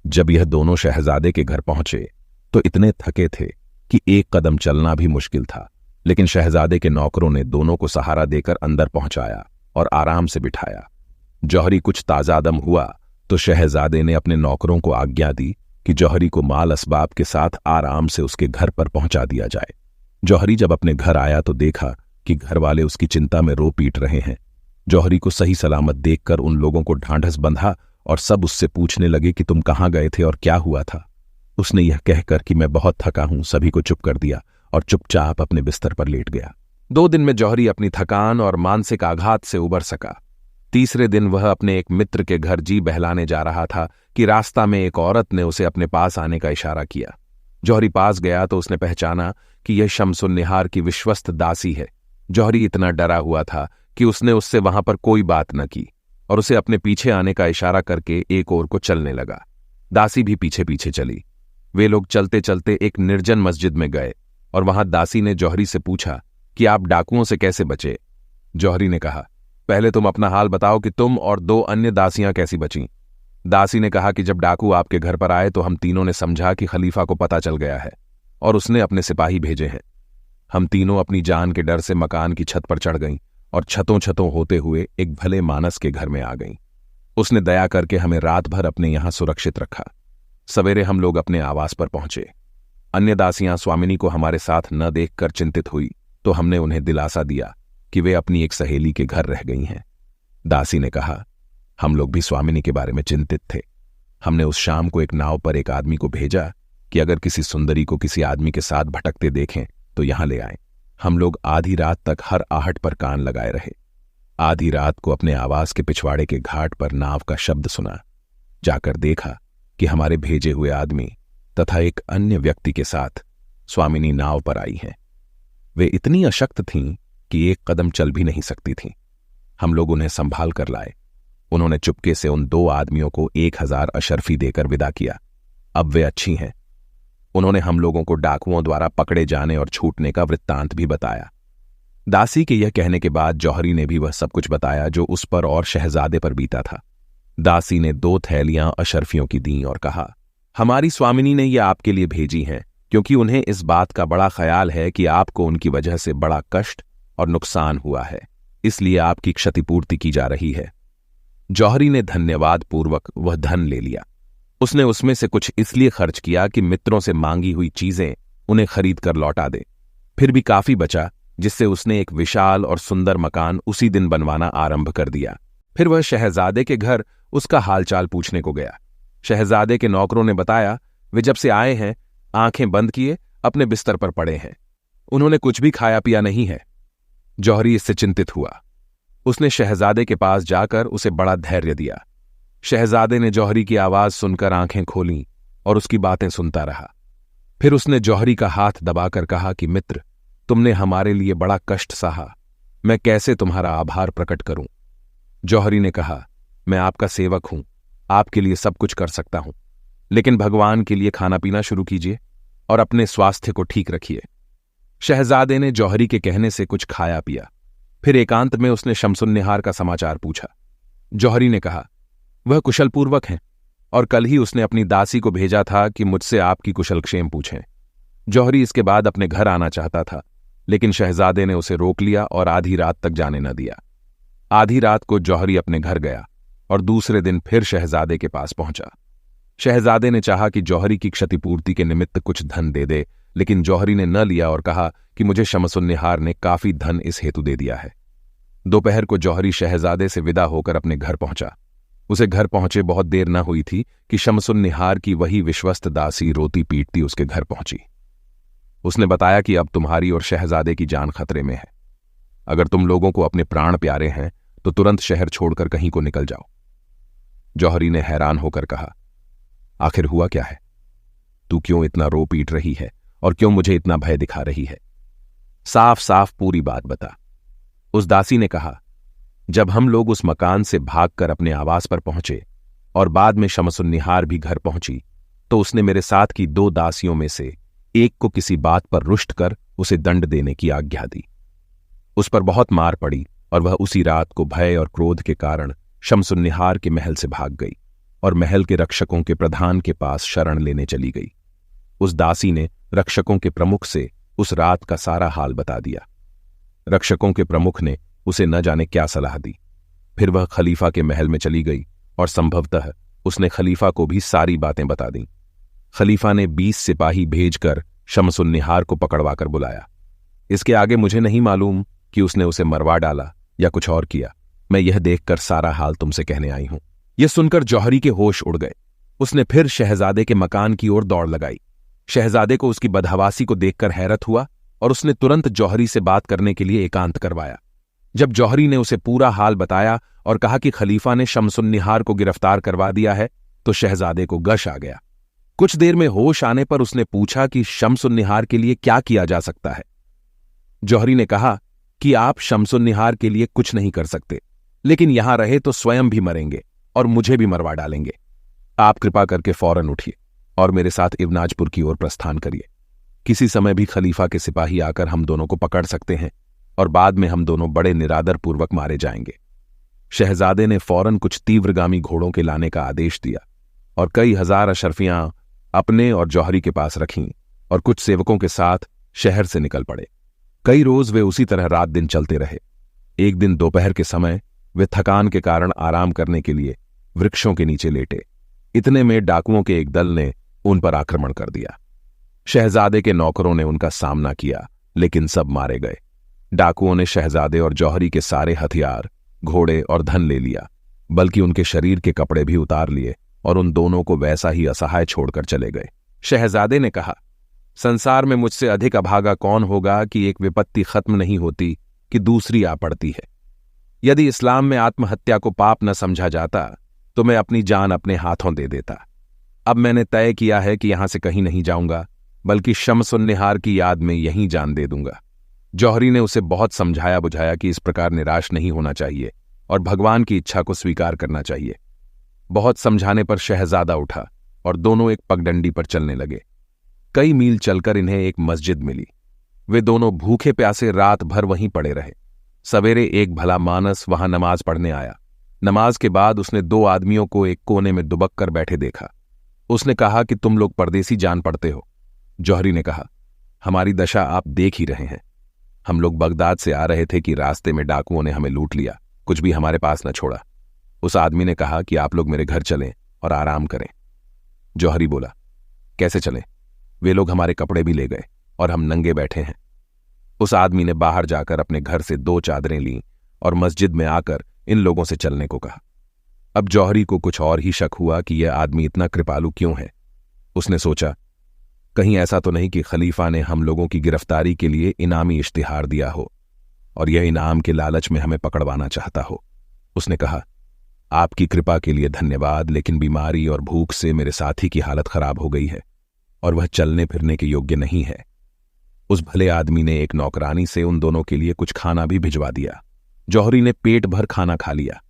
जब यह दोनों शहजादे के घर पहुंचे तो इतने थके थे कि एक कदम चलना भी मुश्किल था, लेकिन शहजादे के नौकरों ने दोनों को सहारा देकर अंदर पहुंचाया और आराम से बिठाया। जौहरी कुछ ताजादम हुआ तो शहजादे ने अपने नौकरों को आज्ञा दी कि जौहरी को माल असबाब के साथ आराम से उसके घर पर पहुंचा दिया जाए। जौहरी जब अपने घर आया तो देखा कि घर वाले उसकी चिंता में रो पीट रहे हैं। जौहरी को सही सलामत देखकर उन लोगों को ढांढस बंधा और सब उससे पूछने लगे कि तुम कहाँ गए थे और क्या हुआ था। उसने यह कहकर कि मैं बहुत थका हूं सभी को चुप कर दिया और चुपचाप अपने बिस्तर पर लेट गया। 2 दिन में जौहरी अपनी थकान और मानसिक आघात से उबर सका। तीसरे दिन वह अपने एक मित्र के घर जी बहलाने जा रहा था कि रास्ता में एक औरत ने उसे अपने पास आने का इशारा किया। जौहरी पास गया तो उसने पहचाना कि यह शमसुन्निहार की विश्वस्त दासी है। जौहरी इतना डरा हुआ था कि उसने उससे वहां पर कोई बात न की और उसे अपने पीछे आने का इशारा करके एक ओर को चलने लगा। दासी भी पीछे पीछे चली। वे लोग चलते चलते एक निर्जन मस्जिद में गए और वहां दासी ने जौहरी से पूछा कि आप डाकुओं से कैसे बचे? जौहरी ने कहा, पहले तुम अपना हाल बताओ कि तुम और 2 अन्य दासियां कैसी बचीं। दासी ने कहा कि जब डाकू आपके घर पर आए तो हम तीनों ने समझा कि खलीफा को पता चल गया है और उसने अपने सिपाही भेजे हैं। हम तीनों अपनी जान के डर से मकान की छत पर चढ़ गईं और छतों छतों होते हुए एक भले मानस के घर में आ गईं। उसने दया करके हमें रात भर अपने यहां सुरक्षित रखा। सवेरे हम लोग अपने आवास पर पहुंचे। अन्य दासियां स्वामिनी को हमारे साथ न देखकर चिंतित हुई तो हमने उन्हें दिलासा दिया कि वे अपनी एक सहेली के घर रह गई हैं। दासी ने कहा, हम लोग भी स्वामिनी के बारे में चिंतित थे। हमने उस शाम को एक नाव पर एक आदमी को भेजा कि अगर किसी सुंदरी को किसी आदमी के साथ भटकते देखें तो यहां ले आएं। हम लोग आधी रात तक हर आहट पर कान लगाए रहे। आधी रात को अपने आवास के पिछवाड़े के घाट पर नाव का शब्द सुना। जाकर देखा कि हमारे भेजे हुए आदमी तथा एक अन्य व्यक्ति के साथ स्वामिनी नाव पर आई हैं। वे इतनी अशक्त थीं कि एक कदम चल भी नहीं सकती थीं। हम लोग उन्हें संभाल कर लाए। उन्होंने चुपके से उन 2 आदमियों को 1000 अशर्फी देकर विदा किया। अब वे अच्छी हैं। उन्होंने हम लोगों को डाकुओं द्वारा पकड़े जाने और छूटने का वृत्तांत भी बताया। दासी के यह कहने के बाद जौहरी ने भी वह सब कुछ बताया जो उस पर और शहजादे पर बीता था। दासी ने 2 थैलियां अशर्फियों की दीं और कहा, हमारी स्वामिनी ने यह आपके लिए भेजी हैं क्योंकि उन्हें इस बात का बड़ा ख्याल है कि आपको उनकी वजह से बड़ा कष्ट और नुकसान हुआ है, इसलिए आपकी क्षतिपूर्ति की जा रही है। जौहरी ने धन्यवाद पूर्वक वह धन ले लिया। उसने उसमें से कुछ इसलिए खर्च किया कि मित्रों से मांगी हुई चीजें उन्हें खरीद कर लौटा दे। फिर भी काफी बचा, जिससे उसने एक विशाल और सुंदर मकान उसी दिन बनवाना आरंभ कर दिया। फिर वह शहजादे के घर उसका हालचाल पूछने को गया। शहजादे के नौकरों ने बताया, वे जब से आए हैं आंखें बंद किए अपने बिस्तर पर पड़े हैं। उन्होंने कुछ भी खाया पिया नहीं है। जौहरी इससे चिंतित हुआ। उसने शहजादे के पास जाकर उसे बड़ा धैर्य दिया। शहजादे ने जौहरी की आवाज सुनकर आंखें खोलीं और उसकी बातें सुनता रहा। फिर उसने जौहरी का हाथ दबाकर कहा कि मित्र, तुमने हमारे लिए बड़ा कष्ट सहा, मैं कैसे तुम्हारा आभार प्रकट करूं। जौहरी ने कहा, मैं आपका सेवक हूं, आपके लिए सब कुछ कर सकता हूं, लेकिन भगवान के लिए खाना पीना शुरू कीजिए और अपने स्वास्थ्य को ठीक रखिए। शहजादे ने जौहरी के कहने से कुछ खाया पिया। फिर एकांत में उसने शमसुन्निहार का समाचार पूछा। जौहरी ने कहा, वह कुशलपूर्वक हैं और कल ही उसने अपनी दासी को भेजा था कि मुझसे आपकी कुशलक्षेम पूछें। जौहरी इसके बाद अपने घर आना चाहता था, लेकिन शहजादे ने उसे रोक लिया और आधी रात तक जाने न दिया। आधी रात को जौहरी अपने घर गया और दूसरे दिन फिर शहजादे के पास पहुंचा। शहजादे ने चाहा कि जौहरी की क्षतिपूर्ति के निमित्त कुछ धन दे दे, लेकिन जौहरी ने न लिया और कहा कि मुझे शमसुन्निहार ने काफी धन इस हेतु दे दिया है। दोपहर को जौहरी शहजादे से विदा होकर अपने घर पहुंचा। उसे घर पहुंचे बहुत देर न हुई थी कि शमसुन्निहार की वही विश्वस्त दासी रोती पीटती उसके घर पहुंची। उसने बताया कि अब तुम्हारी और शहजादे की जान खतरे में है। अगर तुम लोगों को अपने प्राण प्यारे हैं तो तुरंत शहर छोड़कर कहीं को निकल जाओ। जौहरी ने हैरान होकर कहा, आखिर हुआ क्या है? तू क्यों इतना रो पीट रही है और क्यों मुझे इतना भय दिखा रही है? साफ साफ पूरी बात बता। उस दासी ने कहा, जब हम लोग उस मकान से भागकर अपने आवास पर पहुंचे और बाद में शमसुन्निहार भी घर पहुंची, तो उसने मेरे साथ की 2 दासियों में से एक को किसी बात पर रुष्ट कर उसे दंड देने की आज्ञा दी। उस पर बहुत मार पड़ी और वह उसी रात को भय और क्रोध के कारण शमसुन्निहार के महल से भाग गई और महल के रक्षकों के प्रधान के पास शरण लेने चली गई। उस दासी ने रक्षकों के प्रमुख से उस रात का सारा हाल बता दिया। रक्षकों के प्रमुख ने उसे न जाने क्या सलाह दी। फिर वह खलीफा के महल में चली गई और संभवतः उसने खलीफा को भी सारी बातें बता दीं। खलीफा ने 20 सिपाही भेजकर शमसुन्निहार को पकड़वाकर बुलाया। इसके आगे मुझे नहीं मालूम कि उसने उसे मरवा डाला या कुछ और किया। मैं यह देखकर सारा हाल तुमसे कहने आई हूं। यह सुनकर जौहरी के होश उड़ गए। उसने फिर शहजादे के मकान की ओर दौड़ लगाई। शहजादे को उसकी बदहवासी को देखकर हैरत हुआ और उसने तुरंत जौहरी से बात करने के लिए एकांत करवाया। जब जौहरी ने उसे पूरा हाल बताया और कहा कि खलीफा ने शमसुन्निहार को गिरफ्तार करवा दिया है, तो शहजादे को गश आ गया। कुछ देर में होश आने पर उसने पूछा कि शमसुन्निहार के लिए क्या किया जा सकता है। जौहरी ने कहा कि आप शमसुन्निहार के लिए कुछ नहीं कर सकते, लेकिन यहां रहे तो स्वयं भी मरेंगे और मुझे भी मरवा डालेंगे। आप कृपा करके फौरन उठिए और मेरे साथ इवनाजपुर की ओर प्रस्थान करिए। किसी समय भी खलीफा के सिपाही आकर हम दोनों को पकड़ सकते हैं और बाद में हम दोनों बड़े निरादर पूर्वक मारे जाएंगे। शहजादे ने फौरन कुछ तीव्रगामी घोड़ों के लाने का आदेश दिया और कई हजार अशर्फियां अपने और जौहरी के पास रखीं और कुछ सेवकों के साथ शहर से निकल पड़े। कई रोज वे उसी तरह रात दिन चलते रहे। एक दिन दोपहर के समय वे थकान के कारण आराम करने के लिए वृक्षों के नीचे लेटे। इतने में डाकुओं के एक दल ने उन पर आक्रमण कर दिया। शहजादे के नौकरों ने उनका सामना किया, लेकिन सब मारे गए। डाकुओं ने शहजादे और जौहरी के सारे हथियार, घोड़े और धन ले लिया, बल्कि उनके शरीर के कपड़े भी उतार लिए और उन दोनों को वैसा ही असहाय छोड़कर चले गए। शहजादे ने कहा, संसार में मुझसे अधिक अभागा कौन होगा कि एक विपत्ति खत्म नहीं होती कि दूसरी आ पड़ती है। यदि इस्लाम में आत्महत्या को पाप न समझा जाता तो मैं अपनी जान अपने हाथों दे देता। अब मैंने तय किया है कि यहां से कहीं नहीं जाऊंगा, बल्कि शम्सुन्निहार की याद में यहीं जान दे दूंगा। जौहरी ने उसे बहुत समझाया बुझाया कि इस प्रकार निराश नहीं होना चाहिए और भगवान की इच्छा को स्वीकार करना चाहिए। बहुत समझाने पर शहजादा उठा और दोनों एक पगडंडी पर चलने लगे। कई मील चलकर इन्हें एक मस्जिद मिली। वे दोनों भूखे प्यासे रात भर वहीं पड़े रहे। सवेरे एक भला मानस वहां नमाज पढ़ने आया। नमाज के बाद उसने दो आदमियों को एक कोने में दुबक कर बैठे देखा। उसने कहा कि तुम लोग परदेसी जान पड़ते हो। जौहरी ने कहा, हमारी दशा आप देख ही रहे हैं। हम लोग बगदाद से आ रहे थे कि रास्ते में डाकुओं ने हमें लूट लिया, कुछ भी हमारे पास न छोड़ा। उस आदमी ने कहा कि आप लोग मेरे घर चलें और आराम करें। जौहरी बोला, कैसे चलें? वे लोग हमारे कपड़े भी ले गए और हम नंगे बैठे हैं। उस आदमी ने बाहर जाकर अपने घर से 2 चादरें लीं और मस्जिद में आकर इन लोगों से चलने को कहा। अब जौहरी को कुछ और ही शक हुआ कि यह आदमी इतना कृपालु क्यों है। उसने सोचा, कहीं ऐसा तो नहीं कि खलीफा ने हम लोगों की गिरफ्तारी के लिए इनामी इश्तिहार दिया हो और यह इनाम के लालच में हमें पकड़वाना चाहता हो। उसने कहा, आपकी कृपा के लिए धन्यवाद, लेकिन बीमारी और भूख से मेरे साथी की हालत खराब हो गई है और वह चलने फिरने के योग्य नहीं है। उस भले आदमी ने एक नौकरानी से उन दोनों के लिए कुछ खाना भी भिजवा दिया। जौहरी ने पेट भर खाना खा लिया,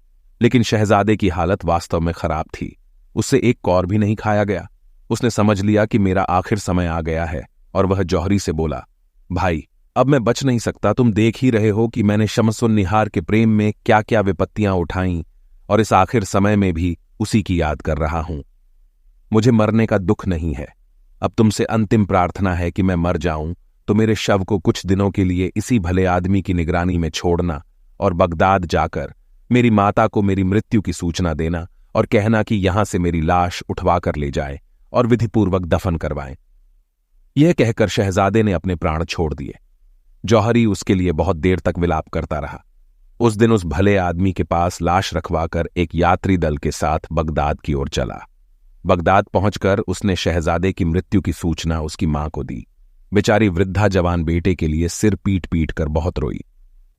लेकिन शहजादे की हालत वास्तव में खराब थी। उससे एक कौर भी नहीं खाया गया। उसने समझ लिया कि मेरा आखिर समय आ गया है और वह जौहरी से बोला, भाई, अब मैं बच नहीं सकता। तुम देख ही रहे हो कि मैंने शम्सुन्निहार के प्रेम में क्या क्या विपत्तियां उठाईं और इस आखिर समय में भी उसी की याद कर रहा हूं। मुझे मरने का दुख नहीं है। अब तुमसे अंतिम प्रार्थना है कि मैं मर जाऊं तो मेरे शव को कुछ दिनों के लिए इसी भले आदमी की निगरानी में छोड़ना और बगदाद जाकर मेरी माता को मेरी मृत्यु की सूचना देना और कहना कि यहां से मेरी लाश उठवा कर ले जाए और विधिपूर्वक दफन करवाएं। यह कहकर शहजादे ने अपने प्राण छोड़ दिए। जौहरी उसके लिए बहुत देर तक विलाप करता रहा। उस दिन उस भले आदमी के पास लाश रखवाकर एक यात्री दल के साथ बगदाद की ओर चला। बगदाद पहुंचकर उसने शहजादे की मृत्यु की सूचना उसकी मां को दी। बेचारी वृद्धा जवान बेटे के लिए सिर पीट पीट कर बहुत रोई।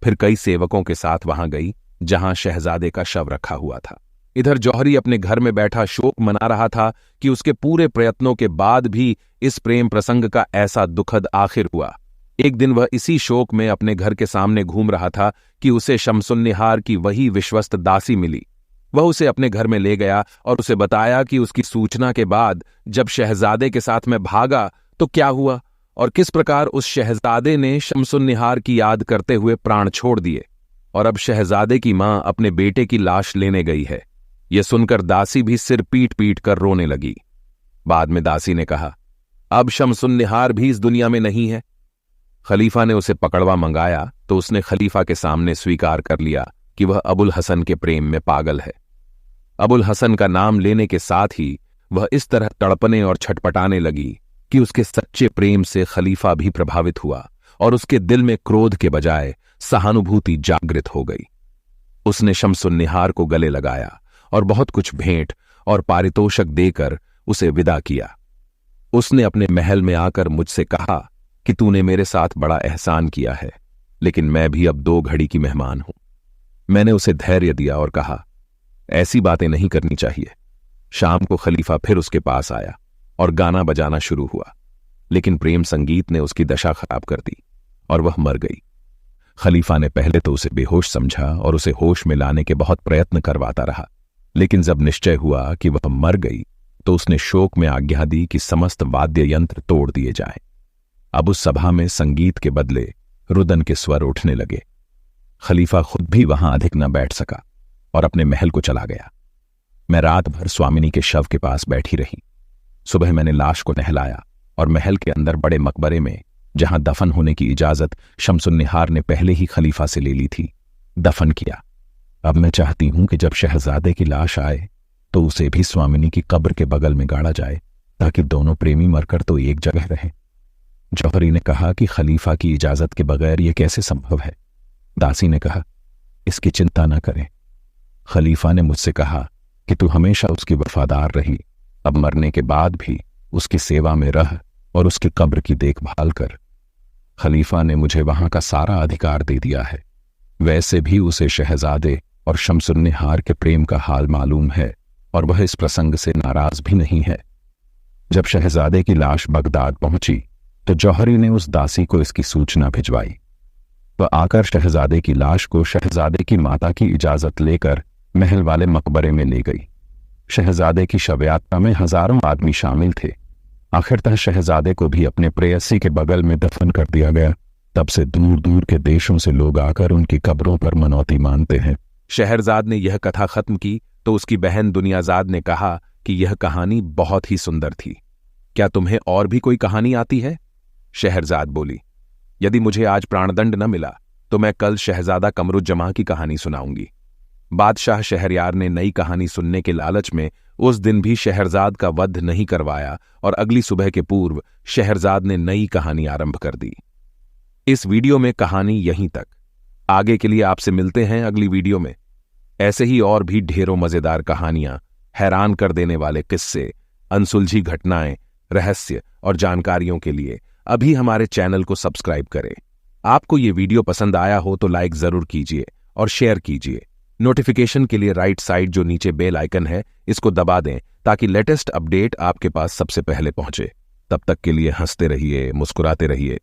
फिर कई सेवकों के साथ वहां गई जहां शहजादे का शव रखा हुआ था। इधर जौहरी अपने घर में बैठा शोक मना रहा था कि उसके पूरे प्रयत्नों के बाद भी इस प्रेम प्रसंग का ऐसा दुखद आखिर हुआ। एक दिन वह इसी शोक में अपने घर के सामने घूम रहा था कि उसे शम्सुन्निहार की वही विश्वस्त दासी मिली। वह उसे अपने घर में ले गया और उसे बताया कि उसकी सूचना के बाद जब शहजादे के साथ मैं भागा तो क्या हुआ और किस प्रकार उस शहजादे ने शम्सुन्निहार की याद करते हुए प्राण छोड़ दिए और अब शहजादे की मां अपने बेटे की लाश लेने गई है। यह सुनकर दासी भी सिर पीट पीट कर रोने लगी। बाद में दासी ने कहा, अब शम्सुन्निहार भी इस दुनिया में नहीं है। खलीफा ने उसे पकड़वा मंगाया तो उसने खलीफा के सामने स्वीकार कर लिया कि वह अबुल हसन के प्रेम में पागल है। अबुल हसन का नाम लेने के साथ ही वह इस तरह तड़पने और छटपटाने लगी कि उसके सच्चे प्रेम से खलीफा भी प्रभावित हुआ और उसके दिल में क्रोध के बजाय सहानुभूति जागृत हो गई। उसने शम्सुन्निहार को गले लगाया और बहुत कुछ भेंट और पारितोषक देकर उसे विदा किया। उसने अपने महल में आकर मुझसे कहा कि तूने मेरे साथ बड़ा एहसान किया है, लेकिन मैं भी अब 2 घड़ी की मेहमान हूं। मैंने उसे धैर्य दिया और कहा, ऐसी बातें नहीं करनी चाहिए। शाम को खलीफा फिर उसके पास आया और गाना बजाना शुरू हुआ, लेकिन प्रेम संगीत ने उसकी दशा खराब कर दी और वह मर गई। खलीफा ने पहले तो उसे बेहोश समझा और उसे होश में लाने के बहुत प्रयत्न करवाता रहा, लेकिन जब निश्चय हुआ कि वह मर गई तो उसने शोक में आज्ञा दी कि समस्त वाद्य यंत्र तोड़ दिए जाएं। अब उस सभा में संगीत के बदले रुदन के स्वर उठने लगे। खलीफा खुद भी वहां अधिक न बैठ सका और अपने महल को चला गया। मैं रात भर स्वामिनी के शव के पास बैठी रही। सुबह मैंने लाश को नहलाया और महल के अंदर बड़े मकबरे में, जहां दफन होने की इजाजत शम्सुन्निहार ने पहले ही खलीफा से ले ली थी, दफन किया। अब मैं चाहती हूं कि जब शहजादे की लाश आए तो उसे भी स्वामिनी की कब्र के बगल में गाड़ा जाए, ताकि दोनों प्रेमी मरकर तो एक जगह रहें। जौहरी ने कहा कि खलीफा की इजाजत के बगैर यह कैसे संभव है। दासी ने कहा, इसकी चिंता न करें। खलीफा ने मुझसे कहा कि तू हमेशा उसकी वफादार रही, अब मरने के बाद भी उसकी सेवा में रह और उसकी कब्र की देखभाल कर। खलीफा ने मुझे वहां का सारा अधिकार दे दिया है। वैसे भी उसे शहजादे और शम्सुन्निहार के प्रेम का हाल मालूम है और वह इस प्रसंग से नाराज भी नहीं है
जब शहजादे की लाश बगदाद पहुंची तो जौहरी ने उस दासी को इसकी सूचना भिजवाई। वह आकर शहजादे की लाश को शहजादे की माता की इजाजत लेकर महल वाले मकबरे में ले गई। शहजादे की शव यात्रा में हजारों आदमी शामिल थे। आखिरतः शहजादे को भी अपने प्रेयसी के बगल में दफन कर दिया गया। तब से दूर दूर के देशों से लोग आकर उनकी कब्रों पर मनौती मानते हैं।
शहरजाद ने यह कथा खत्म की तो उसकी बहन दुनियाजाद ने कहा कि यह कहानी बहुत ही सुंदर थी। क्या तुम्हें और भी कोई कहानी आती है? शहरजाद बोली, यदि मुझे आज प्राणदंड न मिला तो मैं कल शहजादा कमरुज्जमा की कहानी सुनाऊंगी। बादशाह शहरयार ने नई कहानी सुनने के लालच में उस दिन भी शहरजाद का वध नहीं करवाया और अगली सुबह के पूर्व शहरजाद ने नई कहानी आरंभ कर दी। इस वीडियो में कहानी यहीं तक। आगे के लिए आपसे मिलते हैं अगली वीडियो में। ऐसे ही और भी ढेरों मजेदार कहानियां, हैरान कर देने वाले किस्से, अनसुलझी घटनाएं, रहस्य और जानकारियों के लिए अभी हमारे चैनल को सब्सक्राइब करें। आपको ये वीडियो पसंद आया हो तो लाइक जरूर कीजिए और शेयर कीजिए। नोटिफिकेशन के लिए राइट साइड जो नीचे बेल आइकन है इसको दबा दें ताकि लेटेस्ट अपडेट आपके पास सबसे पहले पहुंचे। तब तक के लिए हंसते रहिए, मुस्कुराते रहिए।